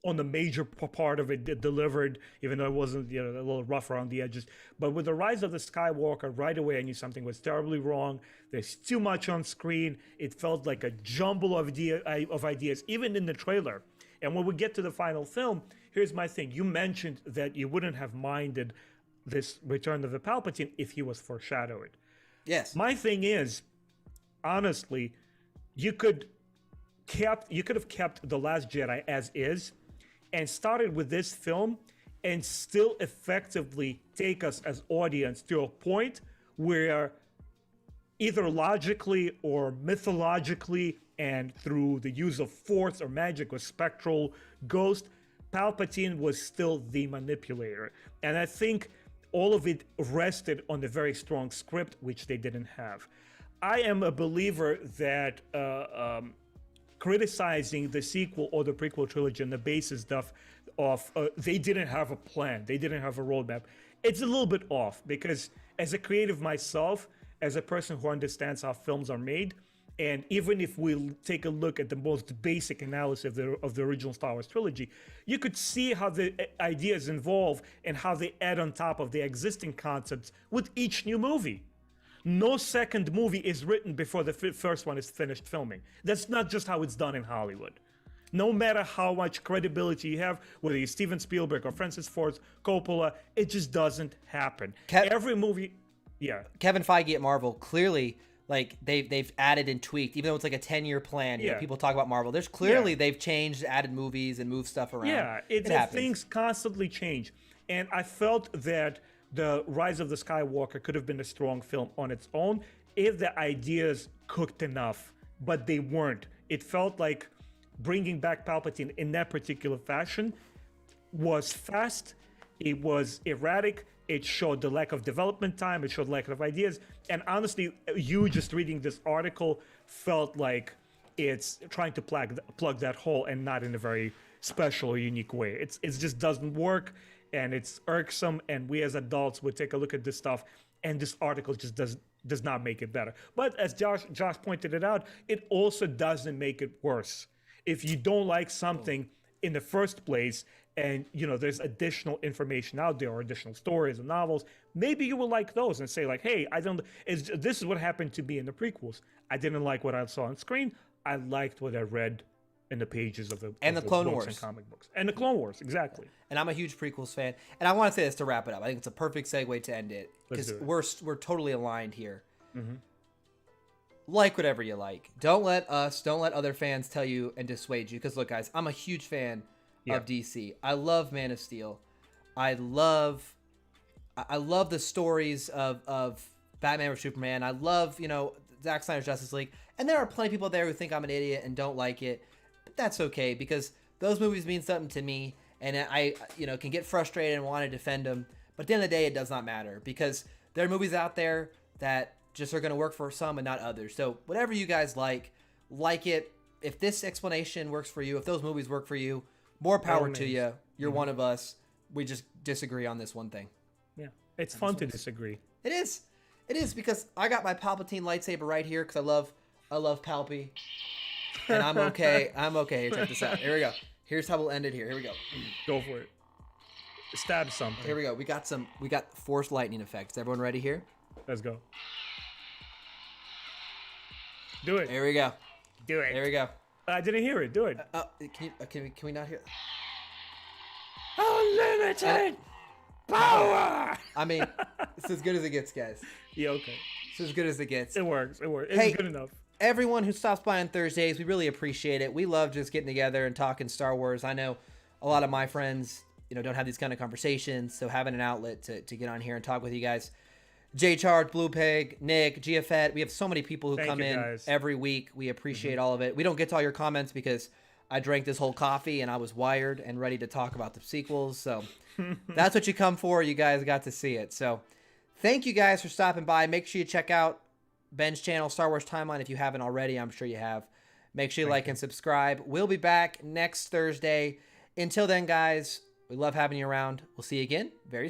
Speaker 2: on the major part of it delivered, even though it wasn't, a little rough around the edges. But with The Rise of the Skywalker, right away I knew something was terribly wrong. There's too much on screen. It felt like a jumble of ideas, even in the trailer. And when we get to the final film, here's my thing. You mentioned that you wouldn't have minded this Return of the Palpatine if he was foreshadowed.
Speaker 1: Yes.
Speaker 2: My thing is, honestly, you could have kept The Last Jedi as is and started with this film and still effectively take us as audience to a point where either logically or mythologically and through the use of force or magic or spectral ghost, Palpatine was still the manipulator. And I think all of it rested on a very strong script, which they didn't have. I am a believer that criticizing the sequel or the prequel trilogy on the basis of they didn't have a plan, they didn't have a roadmap, it's a little bit off, because as a creative myself, as a person who understands how films are made, and even if we take a look at the most basic analysis of the original Star Wars trilogy, you could see how the ideas evolve and how they add on top of the existing concepts with each new movie. No second movie is written before the first one is finished filming. That's not just how it's done in Hollywood. No matter how much credibility you have, whether you're Steven Spielberg or Francis Ford Coppola, it just doesn't happen. Every movie, yeah.
Speaker 1: Kevin Feige at Marvel, clearly, like they've added and tweaked, even though it's like a 10-year plan. You know, people talk about Marvel. There's clearly they've changed, added movies, and moved stuff around.
Speaker 2: Yeah, things constantly change, and I felt that The Rise of the Skywalker could have been a strong film on its own if the ideas cooked enough, but they weren't. It felt like bringing back Palpatine in that particular fashion was fast, it was erratic, it showed the lack of development time, it showed lack of ideas, and honestly, you just reading this article felt like it's trying to plug that hole, and not in a very special or unique way. It just doesn't work, and it's irksome, and we as adults would take a look at this stuff, and this article just does not make it better. But as Josh pointed it out, it also doesn't make it worse. If you don't like something in the first place, and there's additional information out there or additional stories and novels, maybe you will like those and say like, hey, this is what happened to me in the prequels. I didn't like what I saw on screen. I liked what I read in the pages of the
Speaker 1: Clone Wars
Speaker 2: and comic books and the Clone Wars, exactly.
Speaker 1: And I'm a huge prequels fan, and I want to say this to wrap it up. I think it's a perfect segue to end it, because we're totally aligned here. Mm-hmm. Like whatever you like. Don't let other fans tell you and dissuade you. Because look, guys, I'm a huge fan of DC. I love Man of Steel. I love the stories of Batman or Superman. I love Zack Snyder's Justice League. And there are plenty of people there who think I'm an idiot and don't like it. But that's okay, because those movies mean something to me, and I can get frustrated and want to defend them. But at the end of the day, it does not matter, because there are movies out there that just are going to work for some and not others. So whatever you guys like it. If this explanation works for you, if those movies work for you, more power to you. You're one of us. We just disagree on this one thing.
Speaker 2: Yeah, it's fun to disagree.
Speaker 1: It is, because I got my Palpatine lightsaber right here, because I love Palpy, and I'm okay. Here, check this out. Here we go. Here's how we'll end it here. Here we go.
Speaker 2: Go for it. Stab something.
Speaker 1: Here we go. We got force lightning effects. Everyone ready here?
Speaker 2: Let's go. Do it.
Speaker 1: There we go.
Speaker 2: Do it.
Speaker 1: There we go.
Speaker 2: I didn't hear it. Do it.
Speaker 1: Can we not hear?
Speaker 2: Unlimited power.
Speaker 1: I mean, it's as good as it gets, guys.
Speaker 2: Yeah, okay.
Speaker 1: It's as good as it gets.
Speaker 2: It works. It's good enough.
Speaker 1: Everyone who stops by on Thursdays, we really appreciate it. We love just getting together and talking Star Wars. I know a lot of my friends, don't have these kind of conversations, so having an outlet to get on here and talk with you guys. J Charge, Blue Pig, Nick, Giafet, we have so many people who come in every week. We appreciate all of it. We don't get to all your comments because I drank this whole coffee and I was wired and ready to talk about the sequels. So that's what you come for. You guys got to see it. So thank you guys for stopping by. Make sure you check out Ben's channel, Star Wars Timeline, if you haven't already. I'm sure you have. Make sure you like and subscribe. We'll be back next Thursday. Until then, guys, we love having you around. We'll see you again very soon.